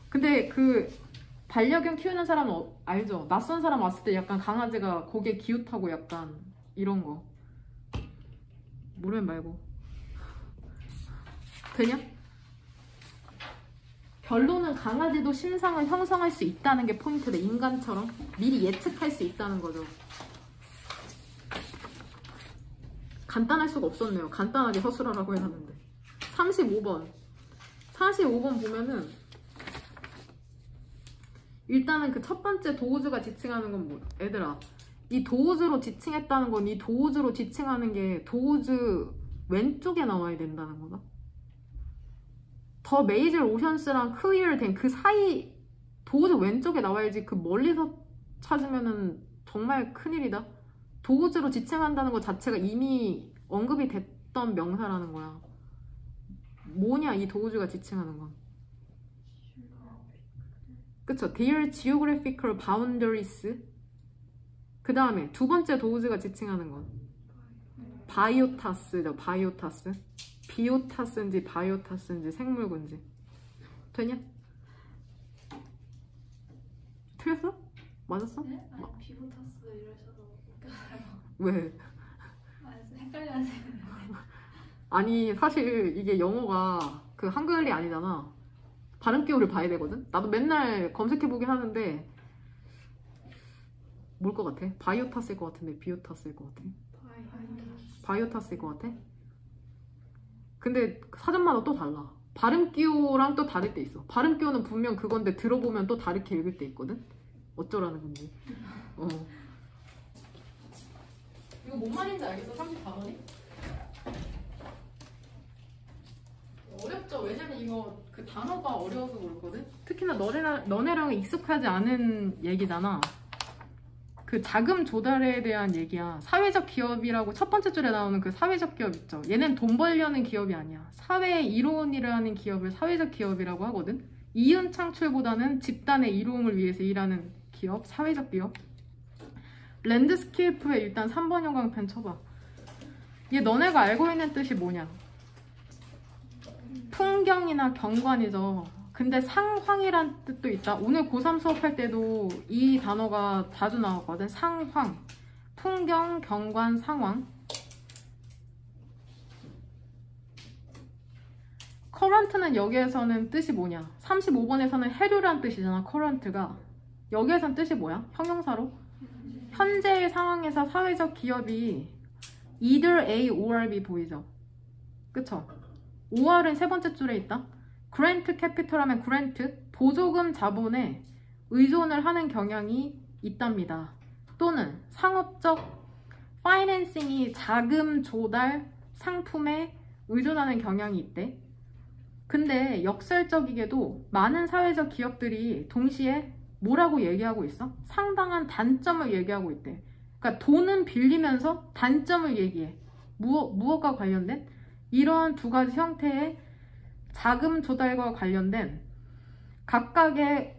근데 그 반려견 키우는 사람은 알죠? 낯선 사람 왔을 때 약간 강아지가 고개 기웃하고 약간 이런 거. 모르면 말고. 되냐? 결론은 강아지도 신상을 형성할 수 있다는 게 포인트다. 인간처럼 미리 예측할 수 있다는 거죠. 간단할 수가 없었네요. 간단하게 서술하라고 해놨는데. 35번 보면은 일단은 그 첫 번째 도우즈가 지칭하는 건 뭐? 얘들아, 이 도우즈로 지칭했다는 건 이 도우즈로 지칭하는 게 도우즈 왼쪽에 나와야 된다는 거다. 더 메이저 오션스랑 클리어 된 그 사이 도우즈 왼쪽에 나와야지. 그 멀리서 찾으면은 정말 큰일이다. 도우즈로 지칭한다는 것 자체가 이미 언급이 됐던 명사라는 거야. 뭐냐 이 도우즈가 지칭하는 건. 그쵸? Their geographical boundaries. 그 다음에 두 번째 도우즈가 지칭하는 건 바이오타스죠. 바이오타스. 비오타스인지 바이오타스인지 생물군지. 되냐? 틀렸어? 맞았어? 네? 아니 비오타스 이러셔서 웃겨서요. 왜? 헷갈려하세요. 아니 사실 이게 영어가 그 한글이 아니잖아. 발음 기호를 봐야 되거든? 나도 맨날 검색해보긴 하는데 뭘 것 같아? 바이오타스일 것 같은데 비오타스일 것 같아? 바이오타스일 것 같아? 근데 사전마다 또 달라. 발음 기호랑 또 다를 때 있어. 발음 기호는 분명 그건데 들어보면 또 다르게 읽을 때 있거든? 어쩌라는 건지. 이거 뭔 말인지 알겠어? 34번이? 어렵죠? 왜냐면 이거 그 단어가 어려워서 그렇거든? 특히나 너네랑은 익숙하지 않은 얘기잖아. 그 자금 조달에 대한 얘기야. 사회적 기업이라고 첫 번째 줄에 나오는 그 사회적 기업 있죠? 얘는 돈 벌려는 기업이 아니야. 사회의 이로운이라는 기업을 사회적 기업이라고 하거든? 이윤 창출보다는 집단의 이로움을 위해서 일하는 기업, 사회적 기업. 랜드스케이프에 일단 3번 형광펜 쳐봐. 얘 너네가 알고 있는 뜻이 뭐냐? 풍경이나 경관이죠. 근데 상황이란 뜻도 있다. 오늘 고3 수업할 때도 이 단어가 자주 나오거든. 상황. 풍경, 경관, 상황. current는 여기에서는 뜻이 뭐냐? 35번에서는 해류란 뜻이잖아. current가. 여기에서는 뜻이 뭐야? 형용사로? 현재의 상황에서 사회적 기업이 either A or B 보이죠? 그쵸? OR은 세 번째 줄에 있다. grant capital 하면 grant, 보조금 자본에 의존을 하는 경향이 있답니다. 또는 상업적 파이낸싱이 자금 조달 상품에 의존하는 경향이 있대. 근데 역설적이게도 많은 사회적 기업들이 동시에 뭐라고 얘기하고 있어? 상당한 단점을 얘기하고 있대. 그러니까 돈은 빌리면서 단점을 얘기해. 무엇과 관련된? 이러한 두 가지 형태의 자금 조달과 관련된 각각에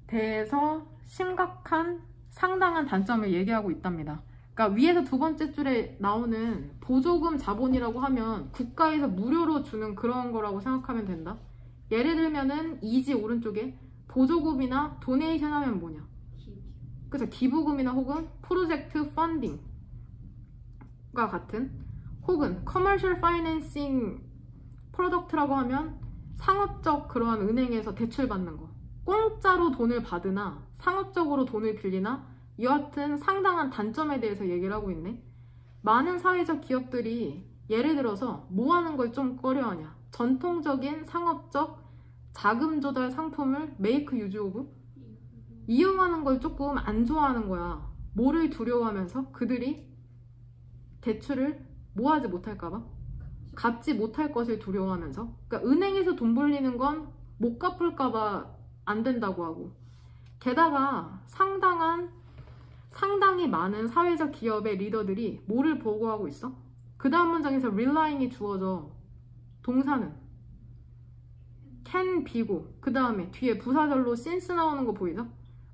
대해서 심각한 상당한 단점을 얘기하고 있답니다. 그러니까 위에서 두 번째 줄에 나오는 보조금 자본이라고 하면 국가에서 무료로 주는 그런 거라고 생각하면 된다. 예를 들면은 이지 오른쪽에 보조금이나 도네이션 하면 뭐냐? 그래서 기부금이나 혹은 프로젝트 펀딩과 같은, 혹은 커머셜 파이낸싱 프로덕트라고 하면 상업적 그러한 은행에서 대출 받는 거, 공짜로 돈을 받으나 상업적으로 돈을 빌리나 여하튼 상당한 단점에 대해서 얘기를 하고 있네. 많은 사회적 기업들이 예를 들어서 뭐 하는 걸 좀 꺼려하냐? 전통적인 상업적 자금 조달 상품을 메이크 유즈 오브 이용하는 걸 조금 안 좋아하는 거야. 뭐를 두려워하면서? 그들이 대출을 뭐 하지 못할까봐? 갚지 못할 것을 두려워하면서. 그러니까 은행에서 돈 벌리는 건 못 갚을까봐 안 된다고 하고, 게다가 상당히 많은 사회적 기업의 리더들이 뭐를 보고하고 있어? 그 다음 문장에서 relying이 주어져. 동사는 can, be고 그 다음에 뒤에 부사절로 since 나오는 거 보이죠?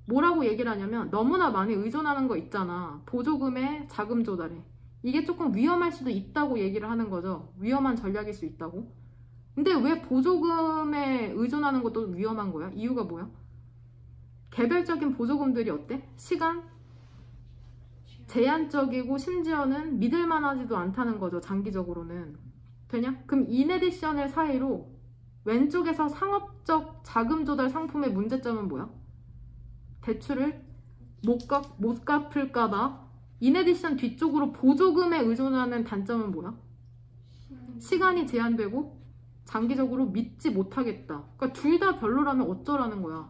뭐라고 얘기를 하냐면 너무나 많이 의존하는 거 있잖아. 보조금의 자금 조달에. 이게 조금 위험할 수도 있다고 얘기를 하는 거죠. 위험한 전략일 수 있다고. 근데 왜 보조금에 의존하는 것도 위험한 거야? 이유가 뭐야? 개별적인 보조금들이 어때? 시간? 제한적이고 심지어는 믿을만하지도 않다는 거죠. 장기적으로는. 되냐? 그럼 인에디션을 사이로 왼쪽에서 상업적 자금 조달 상품의 문제점은 뭐야? 대출을 못 갚을까봐. 인에디션 뒤쪽으로 보조금에 의존하는 단점은 뭐야? 시간이 제한되고 장기적으로 믿지 못하겠다. 그러니까 둘 다 별로라면 어쩌라는 거야.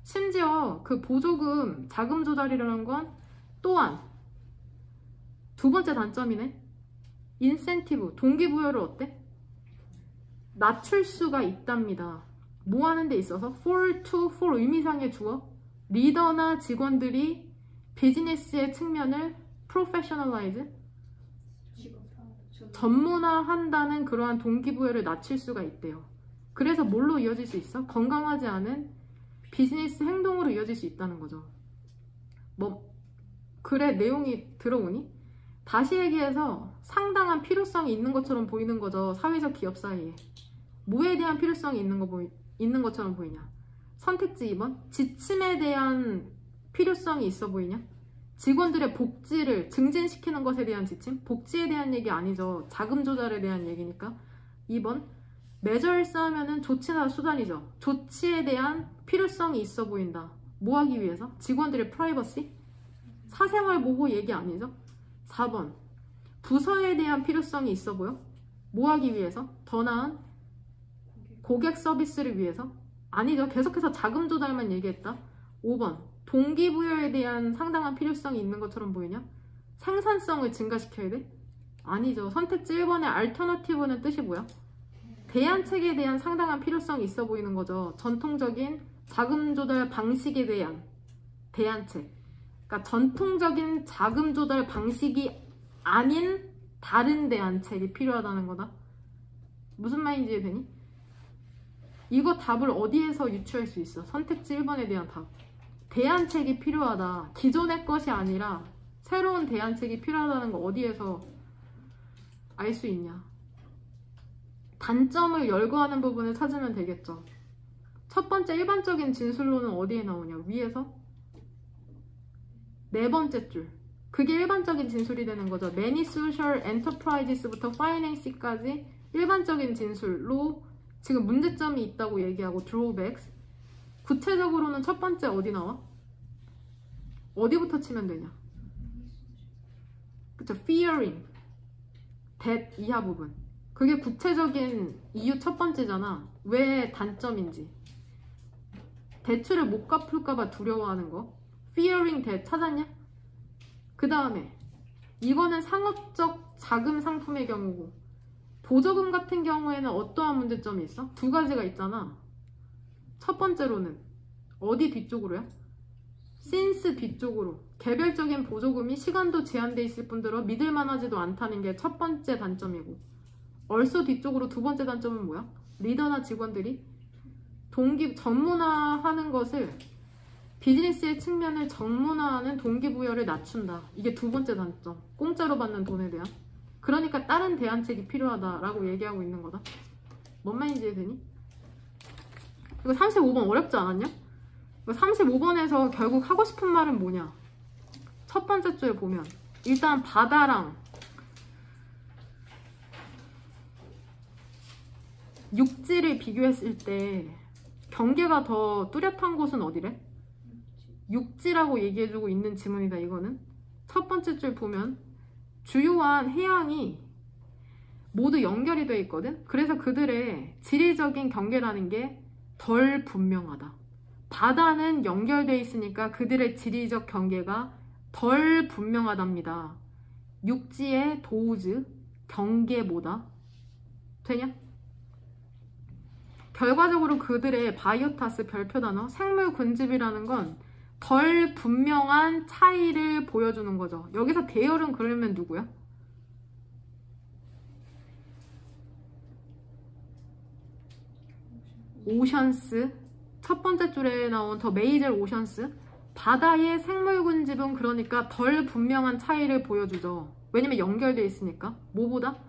심지어 그 보조금 자금 조달이라는 건 또한 두 번째 단점이네. 인센티브, 동기부여를 어때? 낮출 수가 있답니다. 뭐 하는 데 있어서? for 의미상의 주어. 리더나 직원들이 비즈니스의 측면을 professionalize, 전문화한다는 그러한 동기부여를 낮출 수가 있대요. 그래서 뭘로 이어질 수 있어? 건강하지 않은 비즈니스 행동으로 이어질 수 있다는 거죠. 뭐 그래, 내용이 들어오니? 다시 얘기해서 상당한 필요성이 있는 것처럼 보이는 거죠. 사회적 기업 사이에. 뭐에 대한 필요성이 있는 것처럼 보이냐? 선택지 2번. 지침에 대한 필요성이 있어 보이냐? 직원들의 복지를 증진시키는 것에 대한 지침? 복지에 대한 얘기 아니죠. 자금 조달에 대한 얘기니까. 2번. measures 하면은 조치나 수단이죠. 조치에 대한 필요성이 있어 보인다. 뭐 하기 위해서? 직원들의 프라이버시? 사생활 보호 얘기 아니죠. 4번. 부서에 대한 필요성이 있어 보여? 뭐 하기 위해서? 더 나은 고객 서비스를 위해서? 아니죠. 계속해서 자금 조달만 얘기했다. 5번. 동기부여에 대한 상당한 필요성이 있는 것처럼 보이냐? 생산성을 증가시켜야 돼? 아니죠. 선택지 1번의 alternative는 뜻이 뭐야? 대안책에 대한 상당한 필요성이 있어 보이는 거죠. 전통적인 자금 조달 방식에 대한 대안책. 그러니까 전통적인 자금 조달 방식이 아닌 다른 대안책이 필요하다는 거다. 무슨 말인지 이해되니? 이거 답을 어디에서 유추할 수 있어? 선택지 1번에 대한 답. 대안책이 필요하다. 기존의 것이 아니라 새로운 대안책이 필요하다는 거 어디에서 알 수 있냐? 단점을 열거하는 부분을 찾으면 되겠죠. 첫 번째 일반적인 진술로는 어디에 나오냐? 위에서 네 번째 줄. 그게 일반적인 진술이 되는 거죠. Many social enterprises부터 finance까지 일반적인 진술로 지금 문제점이 있다고 얘기하고 drawbacks. 구체적으로는 첫 번째 어디 나와? 어디부터 치면 되냐? 그쵸? fearing, that 이하 부분. 그게 구체적인 이유 첫 번째잖아. 왜 단점인지. 대출을 못 갚을까봐 두려워하는 거. fearing debt 찾았냐? 그 다음에 이거는 상업적 자금 상품의 경우고, 보조금 같은 경우에는 어떠한 문제점이 있어? 두 가지가 있잖아. 첫 번째로는 어디 뒤쪽으로야? since 뒤쪽으로 개별적인 보조금이 시간도 제한돼 있을 뿐더러 믿을만하지도 않다는 게 첫 번째 단점이고, also 뒤쪽으로 두 번째 단점은 뭐야? 리더나 직원들이 전문화하는 것을, 비즈니스의 측면을 전문화하는 동기부여를 낮춘다. 이게 두 번째 단점. 공짜로 받는 돈에 대한. 그러니까 다른 대안책이 필요하다라고 얘기하고 있는 거다. 뭔 말인지 되니? 이거 35번 어렵지 않았냐? 35번에서 결국 하고 싶은 말은 뭐냐? 첫 번째 줄 보면 일단 바다랑 육지를 비교했을 때 경계가 더 뚜렷한 곳은 어디래? 육지라고 얘기해주고 있는 지문이다. 이거는 첫 번째 줄 보면 주요한 해양이 모두 연결이 되어 있거든. 그래서 그들의 지리적인 경계라는 게 덜 분명하다. 바다는 연결되어 있으니까 그들의 지리적 경계가 덜 분명하답니다. 육지의 도우즈 경계보다. 되냐? 결과적으로 그들의 바이오타스 별표 단어 생물 군집이라는 건 덜 분명한 차이를 보여주는 거죠. 여기서 대열은 그러면 누구야? 오션스. 첫 번째 줄에 나온 더 메이저 오션스. 바다의 생물 군집은 그러니까 덜 분명한 차이를 보여주죠. 왜냐면 연결되어 있으니까. 뭐보다?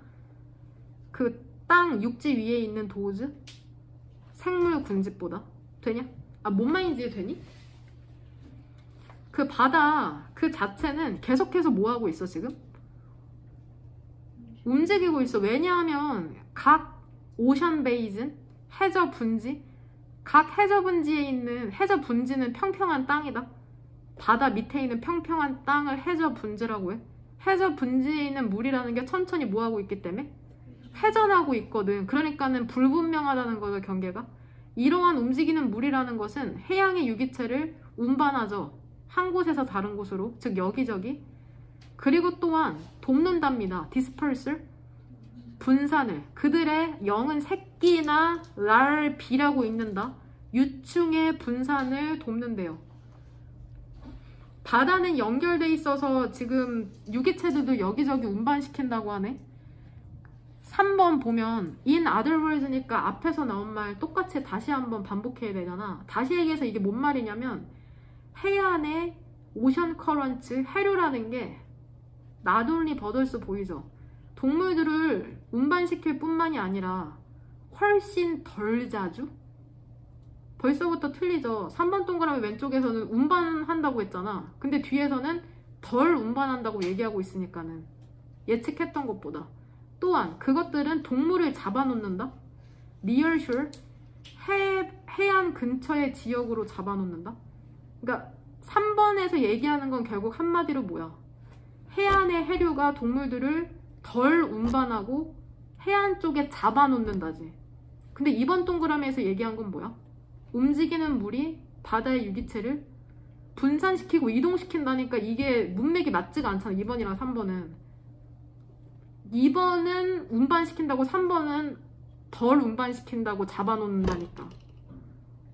그 땅 육지 위에 있는 도우즈 생물 군집보다. 되냐? 뭔 말인지 되니? 그 바다 그 자체는 계속해서 뭐 하고 있어 지금? 움직이고 있어. 왜냐하면 각 오션 베이즌, 해저 분지, 각 해저 분지에 있는, 해저 분지는 평평한 땅이다. 바다 밑에 있는 평평한 땅을 해저 분지라고 해. 해저 분지에 있는 물이라는 게 천천히 뭐 하고 있기 때문에 회전하고 있거든. 그러니까는 불분명하다는 거죠, 경계가. 이러한 움직이는 물이라는 것은 해양의 유기체를 운반하죠. 한 곳에서 다른 곳으로, 즉 여기저기. 그리고 또한 돕는답니다. dispersal, 분산을. 그들의 영은 새끼나 larva라고 읽는다. 유충의 분산을 돕는데요. 바다는 연결돼 있어서 지금 유기체들도 여기저기 운반시킨다고 하네. 3번 보면 in other words니까 앞에서 나온 말 똑같이 다시 한번 반복해야 되잖아. 다시 얘기해서 이게 뭔 말이냐면 해안의 오션 커런츠, 해류라는 게 not only 버들스 보이죠. 동물들을 운반시킬 뿐만이 아니라 훨씬 덜 자주? 벌써부터 틀리죠. 3번 동그라미 왼쪽에서는 운반한다고 했잖아. 근데 뒤에서는 덜 운반한다고 얘기하고 있으니까는 예측했던 것보다. 또한 그것들은 동물을 잡아놓는다. near shore, 해안 근처의 지역으로 잡아놓는다. 그러니까 3번에서 얘기하는 건 결국 한마디로 뭐야? 해안의 해류가 동물들을 덜 운반하고 해안 쪽에 잡아놓는다지. 근데 이번 동그라미에서 얘기한 건 뭐야? 움직이는 물이 바다의 유기체를 분산시키고 이동시킨다니까 이게 문맥이 맞지가 않잖아. 2번이랑 3번은. 2번은 운반시킨다고 3번은 덜 운반시킨다고 잡아놓는다니까.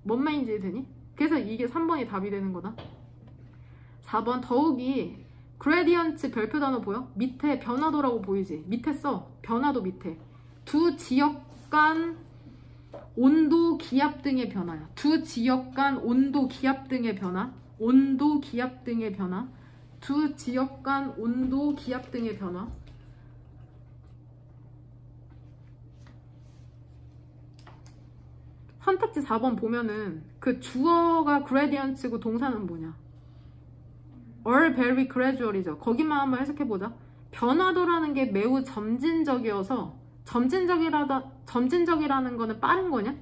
뭔 말인지 되니? 그래서 이게 3번이 답이 되는 거다. 4번 더욱이 그레디언트 별표 단어 보여? 밑에 변화도라고 보이지? 밑에 써. 변화도 밑에. 두 지역 간 온도, 기압 등의 변화야. 두 지역 간 온도, 기압 등의 변화. 온도, 기압 등의 변화. 두 지역 간 온도, 기압 등의 변화. 선택지 4번 보면은 그 주어가 gradient고 동사는 뭐냐? all very gradual이죠. 거기만 한번 해석해보자. 변화도라는 게 매우 점진적이어서, 점진적이라는 거는 빠른 거냐?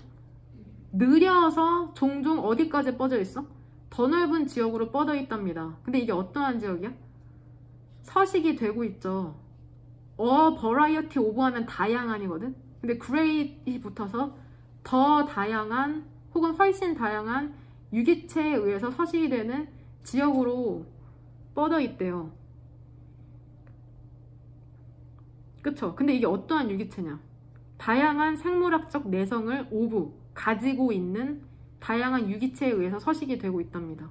느려서 종종 어디까지 뻗어 있어? 더 넓은 지역으로 뻗어 있답니다. 근데 이게 어떠한 지역이야? 서식이 되고 있죠. variety of 하면 다양한이거든. 근데 great이 붙어서 더 다양한 혹은 훨씬 다양한 유기체에 의해서 서식이 되는 지역으로 뻗어 있대요. 그쵸? 근데 이게 어떠한 유기체냐? 다양한 생물학적 내성을 오부 가지고 있는 다양한 유기체에 의해서 서식이 되고 있답니다.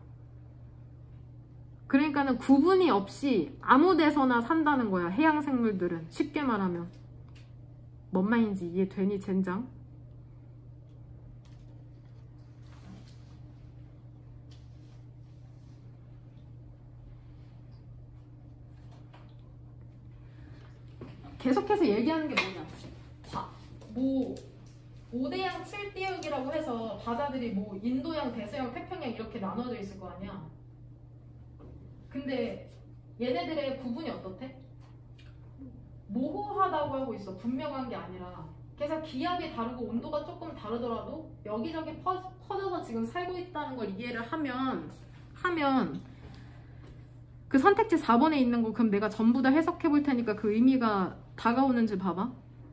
그러니까는 구분이 없이 아무 데서나 산다는 거야. 해양 생물들은. 쉽게 말하면. 뭔 말인지 이해되니 젠장? 계속해서 얘기하는 게 뭐냐? 뭐 5대양 7대역이라고 해서 바다들이 뭐 인도양, 대서양, 태평양 이렇게 나눠져 있을 거 아니야. 근데 얘네들의 구분이 어떻대? 모호하다고 하고 있어. 분명한 게 아니라. 그래서 기압이 다르고 온도가 조금 다르더라도 여기저기 퍼져서 지금 살고 있다는 걸 이해를 하면 그 선택지 4번에 있는 거 그럼 내가 전부 다 해석해 볼 테니까 그 의미가 다가오는지 봐봐.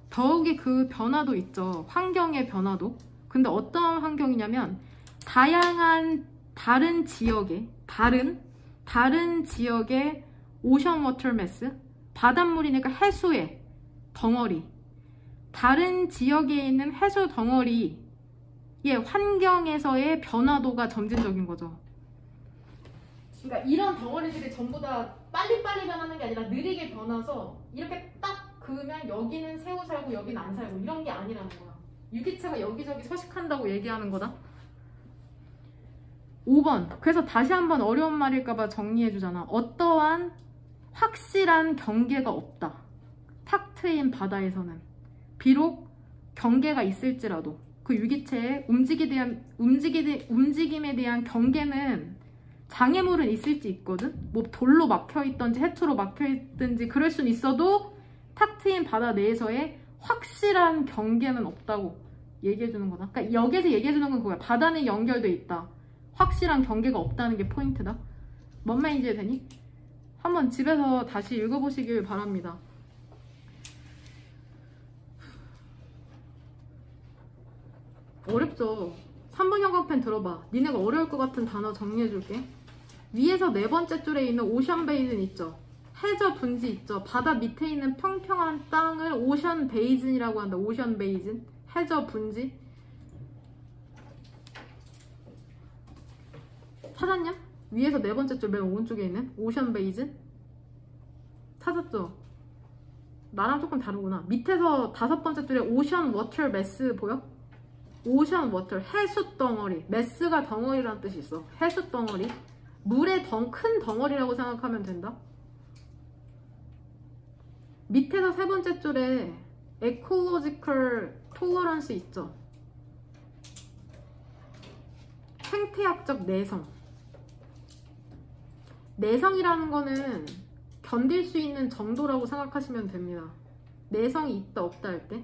더욱이 그 변화도 있죠. 환경의 변화도. 근데 어떤 환경이냐면 다양한 다른 지역의 다른 지역의 오션 워터 매스, 바닷물이니까 해수의 덩어리, 다른 지역에 있는 해수 덩어리의 환경에서의 변화도가 점진적인 거죠. 그러니까 이런 덩어리들이 전부 다 빨리빨리 변하는 게 아니라 느리게 변해서 이렇게 딱 그으면 여기는 새우 살고 여기는 안 살고 이런 게 아니라는 거야. 유기체가 여기저기 서식한다고 얘기하는 거다. 5번. 그래서 다시 한번 어려운 말일까봐 정리해주잖아. 어떠한 확실한 경계가 없다. 탁 트인 바다에서는. 비록 경계가 있을지라도 그 유기체의 움직임에 대한 경계는 장애물은 있을지 있거든. 뭐 돌로 막혀있던지 해투로 막혀있든지 그럴 순 있어도 탁 트인 바다 내에서의 확실한 경계는 없다고 얘기해주는 거다. 그러니까 여기서 얘기해주는 건 그거야. 바다는 연결돼 있다. 확실한 경계가 없다는 게 포인트다. 뭔 말인지 되니? 한번 집에서 다시 읽어보시길 바랍니다. 어렵죠? 3번 형광펜 들어봐. 니네가 어려울 것 같은 단어 정리해줄게. 위에서 네 번째 줄에 있는 오션 베이즌 있죠? 해저 분지 있죠? 바다 밑에 있는 평평한 땅을 오션 베이즌이라고 한다. 오션 베이즌. 해저 분지. 찾았냐? 위에서 네 번째 줄 맨 오른쪽에 있는 오션 베이즌? 찾았죠? 나랑 조금 다르구나. 밑에서 다섯 번째 줄에 오션 워터 매스 보여? 오션 워터, 해수 덩어리. 매스가 덩어리라는 뜻이 있어. 해수 덩어리. 물의 큰 덩어리라고 생각하면 된다. 밑에서 세 번째 줄에 에콜로지컬 톨러런스 있죠? 생태학적 내성. 내성이라는 거는 견딜 수 있는 정도라고 생각하시면 됩니다. 내성이 있다 없다 할 때.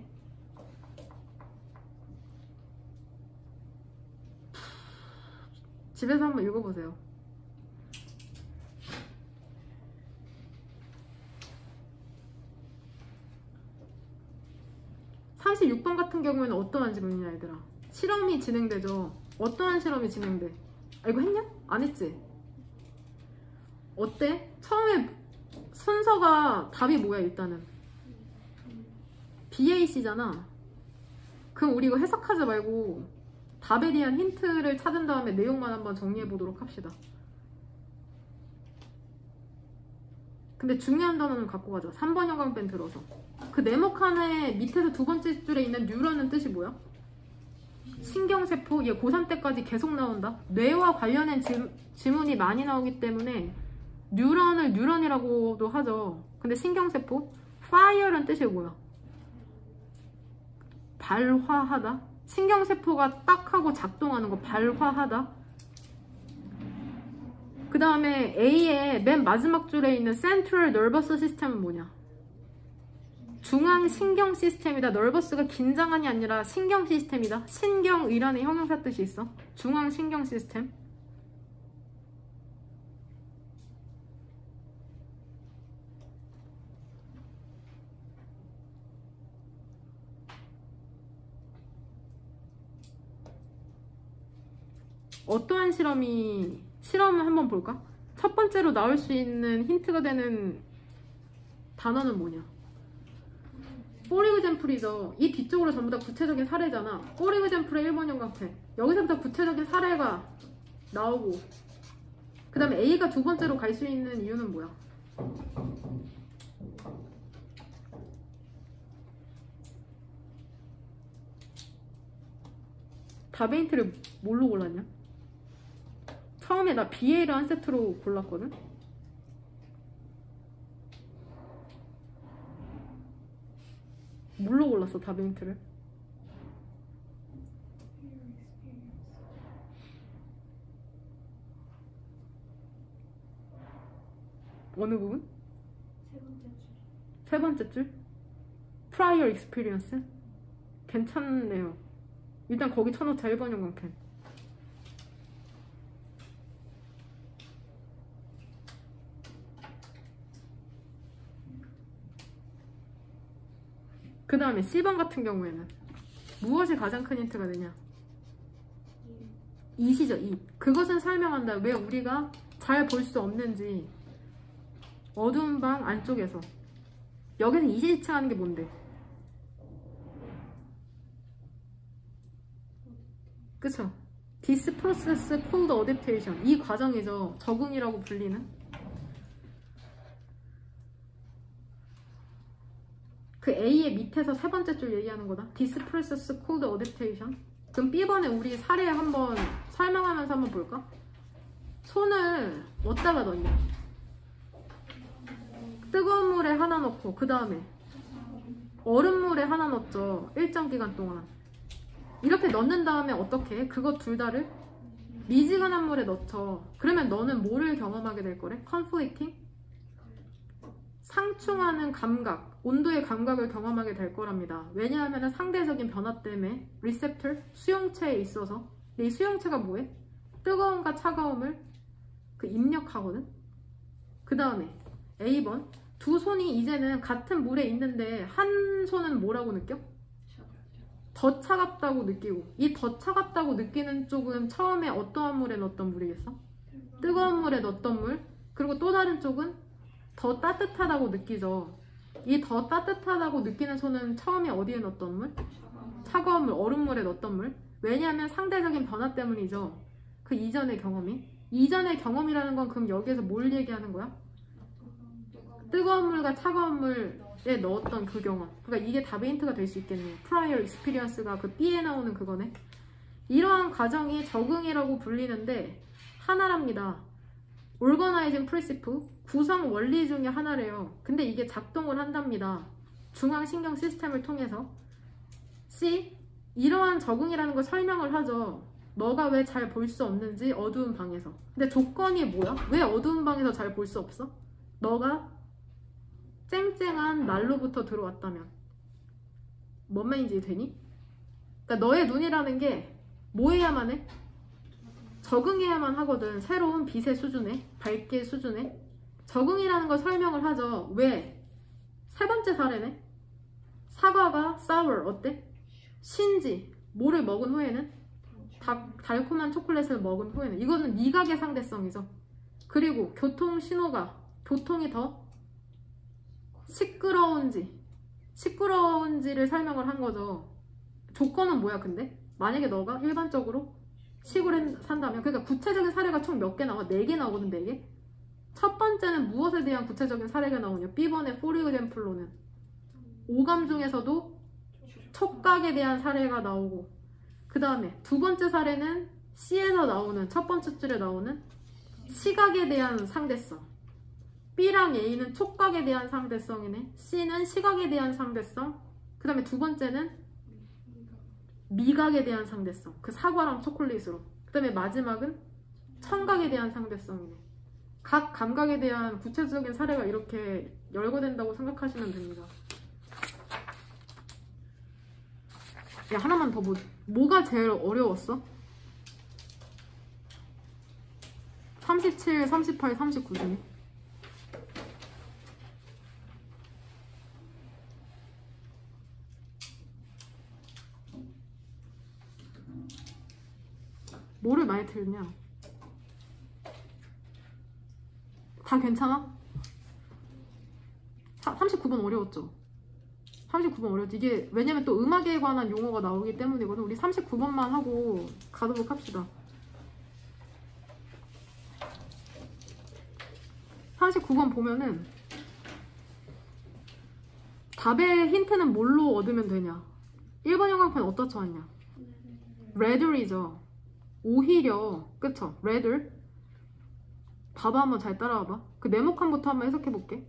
집에서 한번 읽어보세요. 36번 같은 경우에는 어떠한 질문이냐 얘들아. 실험이 진행되죠. 어떠한 실험이 진행돼? 아, 이거 했냐? 안 했지? 어때? 처음에 순서가 답이 뭐야 일단은? BAC잖아. 그럼 우리 이거 해석하지 말고 답에 대한 힌트를 찾은 다음에 내용만 한번 정리해 보도록 합시다. 근데 중요한 단어는 갖고 가자. 3번 형광펜 들어서. 그 네모 칸에 밑에서 두 번째 줄에 있는 뉴런은 뜻이 뭐야? 신경세포. 얘 고3 때까지 계속 나온다. 뇌와 관련된 지문이 많이 나오기 때문에 뉴런을 뉴런이라고도 하죠. 근데 신경세포. fire는 뜻이 뭐야? 발화하다. 신경세포가 딱 하고 작동하는 거 발화하다. 그 다음에 A의 맨 마지막 줄에 있는 Central Nervous System은 뭐냐? 중앙신경 시스템이다. nervous가 긴장한이 아니라 신경 시스템이다. 신경이라는 형용사 뜻이 있어. 중앙신경 시스템. 어떠한 실험을 한번 볼까? 첫 번째로 나올 수 있는 힌트가 되는 단어는 뭐냐? for example이죠. 이 뒤쪽으로 전부 다 구체적인 사례잖아. for example의 1번 형광펜. 여기서부터 구체적인 사례가 나오고, 그 다음에 A가 두 번째로 갈 수 있는 이유는 뭐야? 답의 힌트를 뭘로 골랐냐? 처음에 나 BA를 한 세트로 골랐거든? 뭘로 골랐어, 답의 힌트를? 어느 부분? 세 번째 줄. 세 번째 줄? prior experience? 괜찮네요. 일단 거기 쳐놓자. 1번 형광펜. 그 다음에 C번 같은 경우에는 무엇이 가장 큰 힌트가 되냐? 이시죠, 이. 그것은 설명한다. 왜 우리가 잘 볼 수 없는지. 어두운 방 안쪽에서. 여기서 이시 지칭하는 게 뭔데? 그쵸? This process called adaptation. 이 과정이죠. 적응이라고 불리는. 그 A의 밑에서 세 번째 줄 얘기하는 거다. This process called adaptation. 그럼 B번에 우리 사례 한번 설명하면서 한번 볼까? 손을 어디다가 넣냐? 뜨거운 물에 하나 넣고 그 다음에 얼음물에 하나 넣었죠. 일정 기간 동안. 이렇게 넣는 다음에 어떻게 해? 그거 둘 다를 미지근한 물에 넣죠. 그러면 너는 뭐를 경험하게 될 거래? conflicting? 상충하는 감각, 온도의 감각을 경험하게 될 거랍니다. 왜냐하면 상대적인 변화 때문에 리셉터, 수용체에 있어서. 이 수용체가 뭐해? 뜨거움과 차가움을 입력하거든. 그 다음에 A번, 두 손이 이제는 같은 물에 있는데 한 손은 뭐라고 느껴? 더 차갑다고 느끼고, 이 더 차갑다고 느끼는 쪽은 처음에 어떠한 물에 넣었던 물이겠어? 뜨거운 물에 넣었던 물. 그리고 또 다른 쪽은 더 따뜻하다고 느끼죠. 이 더 따뜻하다고 느끼는 손은 처음에 어디에 넣었던 물? 차가운 물, 얼음물에 넣었던 물. 왜냐하면 상대적인 변화 때문이죠. 그 이전의 경험이. 이전의 경험이라는 건 그럼 여기에서 뭘 얘기하는 거야? 뜨거운 물과 차가운 물에 넣었던 그 경험. 그러니까 이게 답의 힌트가 될 수 있겠네요. prior experience가 그 B에 나오는 그거네. 이러한 과정이 적응이라고 불리는데 하나랍니다. organizing principle, 구성 원리 중에 하나래요. 근데 이게 작동을 한답니다. 중앙신경 시스템을 통해서. C, 이러한 적응이라는 걸 설명을 하죠. 너가 왜 잘 볼 수 없는지 어두운 방에서. 근데 조건이 뭐야? 왜 어두운 방에서 잘 볼 수 없어? 너가 쨍쨍한 난로부터 들어왔다면. 뭔 말인지 되니? 그러니까 너의 눈이라는 게 뭐 해야만 해? 적응해야만 하거든. 새로운 빛의 수준에, 밝기의 수준에. 적응이라는 걸 설명을 하죠. 왜? 세 번째 사례네. 사과가 sour 어때? 신지. 뭐를 먹은 후에는? 달콤한 초콜릿을 먹은 후에는. 이거는 미각의 상대성이죠. 그리고 교통 신호가, 교통이 더 시끄러운지를 설명을 한 거죠. 조건은 뭐야 근데? 만약에 너가 일반적으로 시골에 산다면. 그러니까 구체적인 사례가 총 몇 개 나와? 4개 나오거든. 4개? 첫 번째는 무엇에 대한 구체적인 사례가 나오냐? B번의 for example로는 오감 중에서도 촉각에 대한 사례가 나오고, 그 다음에 두 번째 사례는 C에서 나오는, 첫 번째 줄에 나오는 시각에 대한 상대성. B랑 A는 촉각에 대한 상대성이네. C는 시각에 대한 상대성. 그 다음에 두 번째는 미각에 대한 상대성. 그 사과랑 초콜릿으로. 그 다음에 마지막은 청각에 대한 상대성이네. 각 감각에 대한 구체적인 사례가 이렇게 열거된다고 생각하시면 됩니다. 야, 하나만 더 뭐가 제일 어려웠어? 37, 38, 39 중에. 뭐를 많이 틀냐? 다 괜찮아? 39번 어려웠죠? 39번 어려웠지. 이게 왜냐면 또 음악에 관한 용어가 나오기 때문이거든. 우리 39번만 하고 가도록 합시다. 39번 보면은 답의 힌트는 뭘로 얻으면 되냐? 1번 형광펜 어디다 쳐왔냐? rather이죠. 오히려, 그쵸? rather. 봐봐, 한번 잘 따라와봐. 그 네모칸부터 한번 해석해볼게.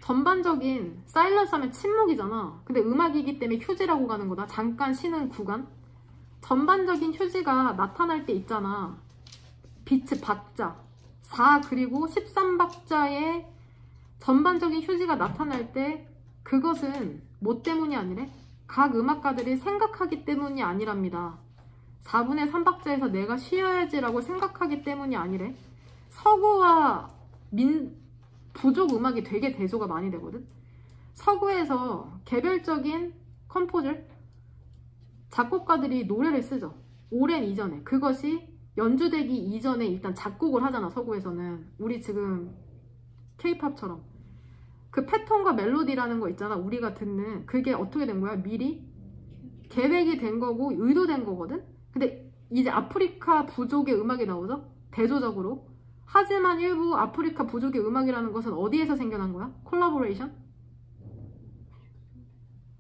전반적인 사일런스 하면 침묵이잖아. 근데 음악이기 때문에 휴지라고 가는 거다. 잠깐 쉬는 구간. 전반적인 휴지가 나타날 때 있잖아. 비트 박자 4 그리고 13박자의 전반적인 휴지가 나타날 때 그것은 뭐 때문이 아니래? 각 음악가들이 생각하기 때문이 아니랍니다. 4분의 3박자에서 내가 쉬어야지라고 생각하기 때문이 아니래. 서구와 부족 음악이 되게 대조가 많이 되거든. 서구에서 개별적인 컴포저 작곡가들이 노래를 쓰죠. 오랜 이전에. 그것이 연주되기 이전에 일단 작곡을 하잖아. 서구에서는. 우리 지금 K-팝처럼 그 패턴과 멜로디라는 거 있잖아. 우리가 듣는 그게 어떻게 된 거야? 미리 계획이 된 거고 의도된 거거든. 근데 이제 아프리카 부족의 음악이 나오죠. 대조적으로. 하지만 일부 아프리카 부족의 음악이라는 것은 어디에서 생겨난 거야? 콜라보레이션?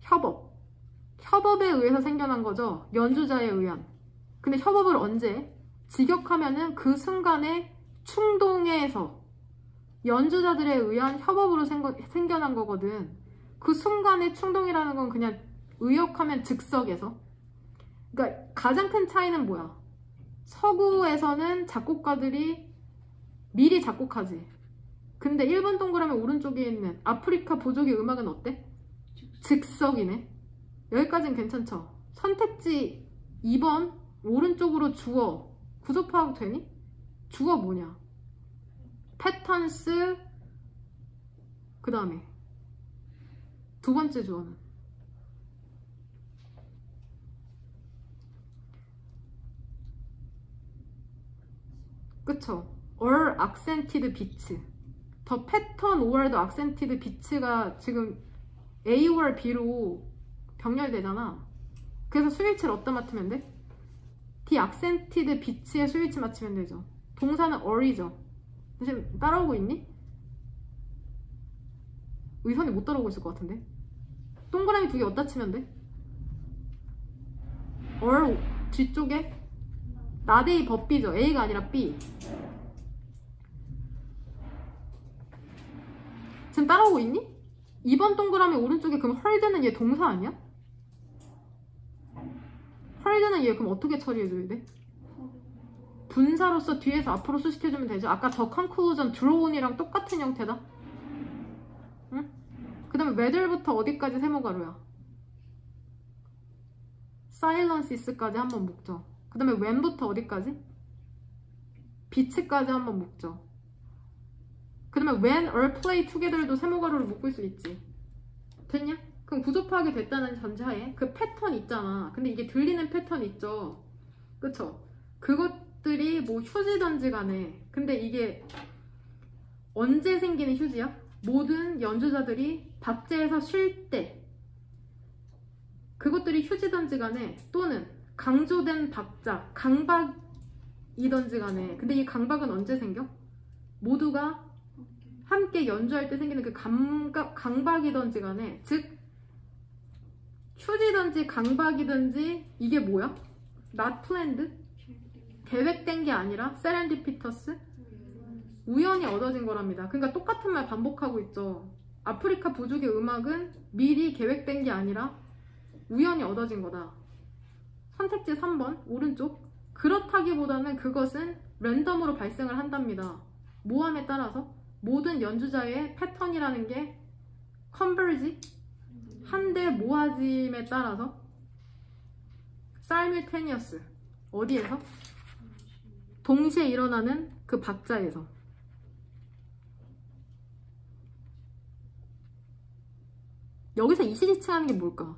협업. 협업에 의해서 생겨난 거죠. 연주자에 의한. 근데 협업을 언제? 직역하면은 그 순간에 충동에서 연주자들에 의한 협업으로 생겨난 거거든. 그 순간의 충동이라는 건 그냥 의역하면 즉석에서. 그러니까 가장 큰 차이는 뭐야? 서구에서는 작곡가들이 미리 작곡하지. 근데 1번 동그라미 오른쪽에 있는 아프리카 부족의 음악은 어때? 즉석이네. 여기까지는 괜찮죠? 선택지 2번 오른쪽으로 주어 구조 파악 되니? 주어 뭐냐? 패턴스 그 다음에 두 번째 주어는 그쵸? or accented beats 더 패턴 or 더 accented beats가 지금 A or B로 병렬되잖아. 그래서 스위치를 어디다 맞추면 돼? The accented beats에 스위치 맞추면 되죠. 동사는 or이죠. 지금 따라오고 있니? 의선이 못 따라오고 있을 것 같은데. 동그라미 두 개 어디다 치면 돼? or 뒤쪽에 not A but B죠. A가 아니라 B. 지금 따라오고 있니? 2번 동그라미 오른쪽에 그럼 heard는 얘 동사 아니야? heard는 얘 그럼 어떻게 처리해줘야 돼? 분사로서 뒤에서 앞으로 수식해주면 되죠. 아까 더 conclusion, drawon이랑 똑같은 형태다. 응? 그 다음에 whether부터 어디까지 세모가루야? silences까지 한번 묶죠. 그 다음에 when부터 어디까지? beach까지 한번 묶죠. 그 다음에 when or play together도 세모가루를 묶을 수 있지. 됐냐? 그럼 구조 파악이 됐다는 전제하에 그 패턴 있잖아. 근데 이게 들리는 패턴 있죠. 그쵸? 그것들이 뭐 휴지던지 간에 근데 이게 언제 생기는 휴지야? 모든 연주자들이 박자에서 쉴 때 그것들이 휴지던지 간에 또는 강조된 박자, 강박이던지 간에 근데 이 강박은 언제 생겨? 모두가 함께 연주할 때 생기는 그 강박이던지 간에 즉 휴지든지 강박이든지 이게 뭐야? not planned? 계획된 게 아니라 serendipitous? 우연히 얻어진 거랍니다. 그러니까 똑같은 말 반복하고 있죠. 아프리카 부족의 음악은 미리 계획된 게 아니라 우연히 얻어진 거다. 선택지 3번 오른쪽 그렇다기보다는 그것은 랜덤으로 발생을 한답니다. 모함에 따라서 모든 연주자의 패턴이라는 게 컨버지 한대 모아짐에 따라서 simultaneous 어디에서? 동시에 일어나는 그 박자에서 여기서 이시지칭 하는 게 뭘까?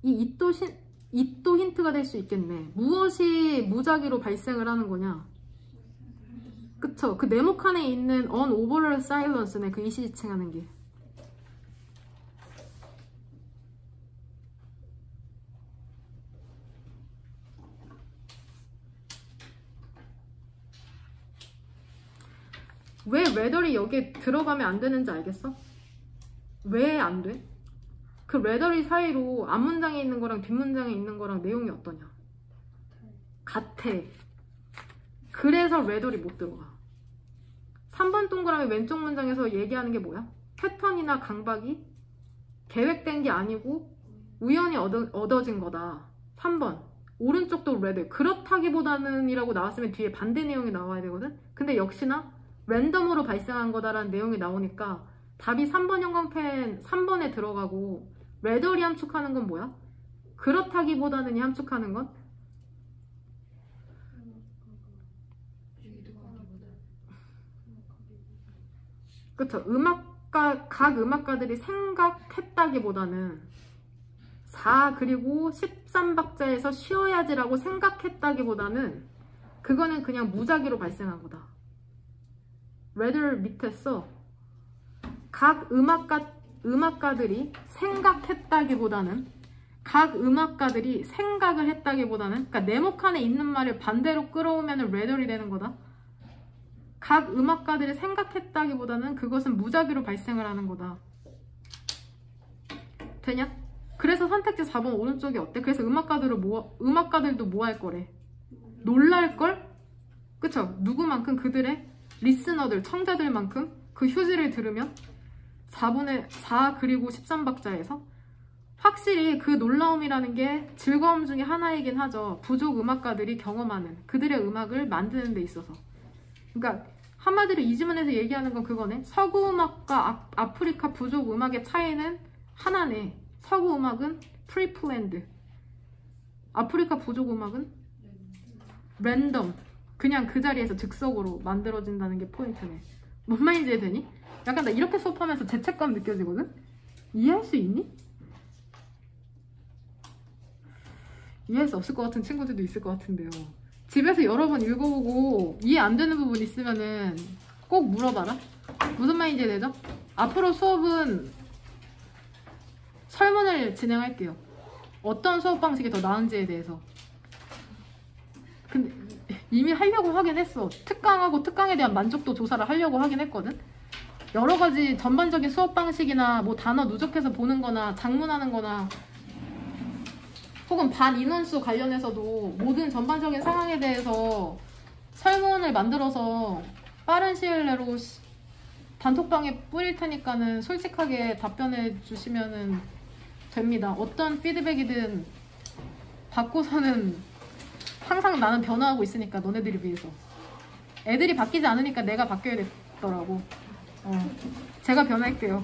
이 이또신 이 또 힌트가 될 수 있겠네. 무엇이 무작위로 발생을 하는 거냐? 그쵸? 그 네모칸에 있는 on overall silence네. 그 이시지칭하는 게. 왜 whether이 여기에 들어가면 안 되는지 알겠어? 왜 안 돼? 그 whether이 사이로 앞문장에 있는 거랑 뒷문장에 있는 거랑 내용이 어떠냐? 같아. 그래서 whether이 못 들어가. 3번 동그라미 왼쪽 문장에서 얘기하는 게 뭐야? 패턴이나 강박이 계획된 게 아니고 우연히 얻어진 거다. 3번 오른쪽도 whether 그렇다기보다는 이라고 나왔으면 뒤에 반대 내용이 나와야 되거든? 근데 역시나 랜덤으로 발생한 거다라는 내용이 나오니까 답이 3번 형광펜 3번에 들어가고 whether이 함축하는 건 뭐야? 그렇다기보다는이 함축하는 건? 그쵸. 각 음악가들이 생각했다기보다는 4 그리고 13박자에서 쉬어야지라고 생각했다기보다는 그거는 그냥 무작위로 발생한 거다. whether 밑에 써. 각 음악가들이 생각했다기보다는 생각을 했다기보다는 그러니까 네모칸에 있는 말을 반대로 끌어오면 whether이 되는 거다. 각 음악가들이 생각했다기보다는 그것은 무작위로 발생을 하는 거다. 되냐? 그래서 선택지 4번 오른쪽이 어때? 그래서 음악가들도 뭐 할 거래? 놀랄걸? 그쵸? 누구만큼? 그들의 리스너들, 청자들만큼 그 휴지를 들으면 4분의 4 그리고 13박자에서 확실히 그 놀라움이라는 게 즐거움 중에 하나이긴 하죠. 부족 음악가들이 경험하는 그들의 음악을 만드는 데 있어서. 그러니까 한마디로 이 지문에서 얘기하는 건 그거네. 서구 음악과 아프리카 부족 음악의 차이는 하나네. 서구 음악은 프리플랜드, 아프리카 부족 음악은 랜덤, 그냥 그 자리에서 즉석으로 만들어진다는 게 포인트네. 뭔 말인지 이해되니? 약간 나 이렇게 수업하면서 죄책감 느껴지거든? 이해할 수 있니? 이해할 수 없을 것 같은 친구들도 있을 것 같은데요. 집에서 여러 번 읽어보고 이해 안 되는 부분 있으면은 꼭 물어봐라. 무슨 말인지 되죠? 앞으로 수업은 설문을 진행할게요. 어떤 수업 방식이 더 나은지에 대해서. 근데 이미 하려고 하긴 했어. 특강하고 특강에 대한 만족도 조사를 하려고 하긴 했거든. 여러 가지 전반적인 수업 방식이나 뭐 단어 누적해서 보는 거나 작문하는 거나 혹은 반 인원수 관련해서도 모든 전반적인 상황에 대해서 설문을 만들어서 빠른 시일 내로 단톡방에 뿌릴 테니까는 솔직하게 답변해 주시면은 됩니다. 어떤 피드백이든 받고서는 항상 나는 변화하고 있으니까 너네들이 위해서. 애들이 바뀌지 않으니까 내가 바뀌어야 되더라고. 제가 변할게요.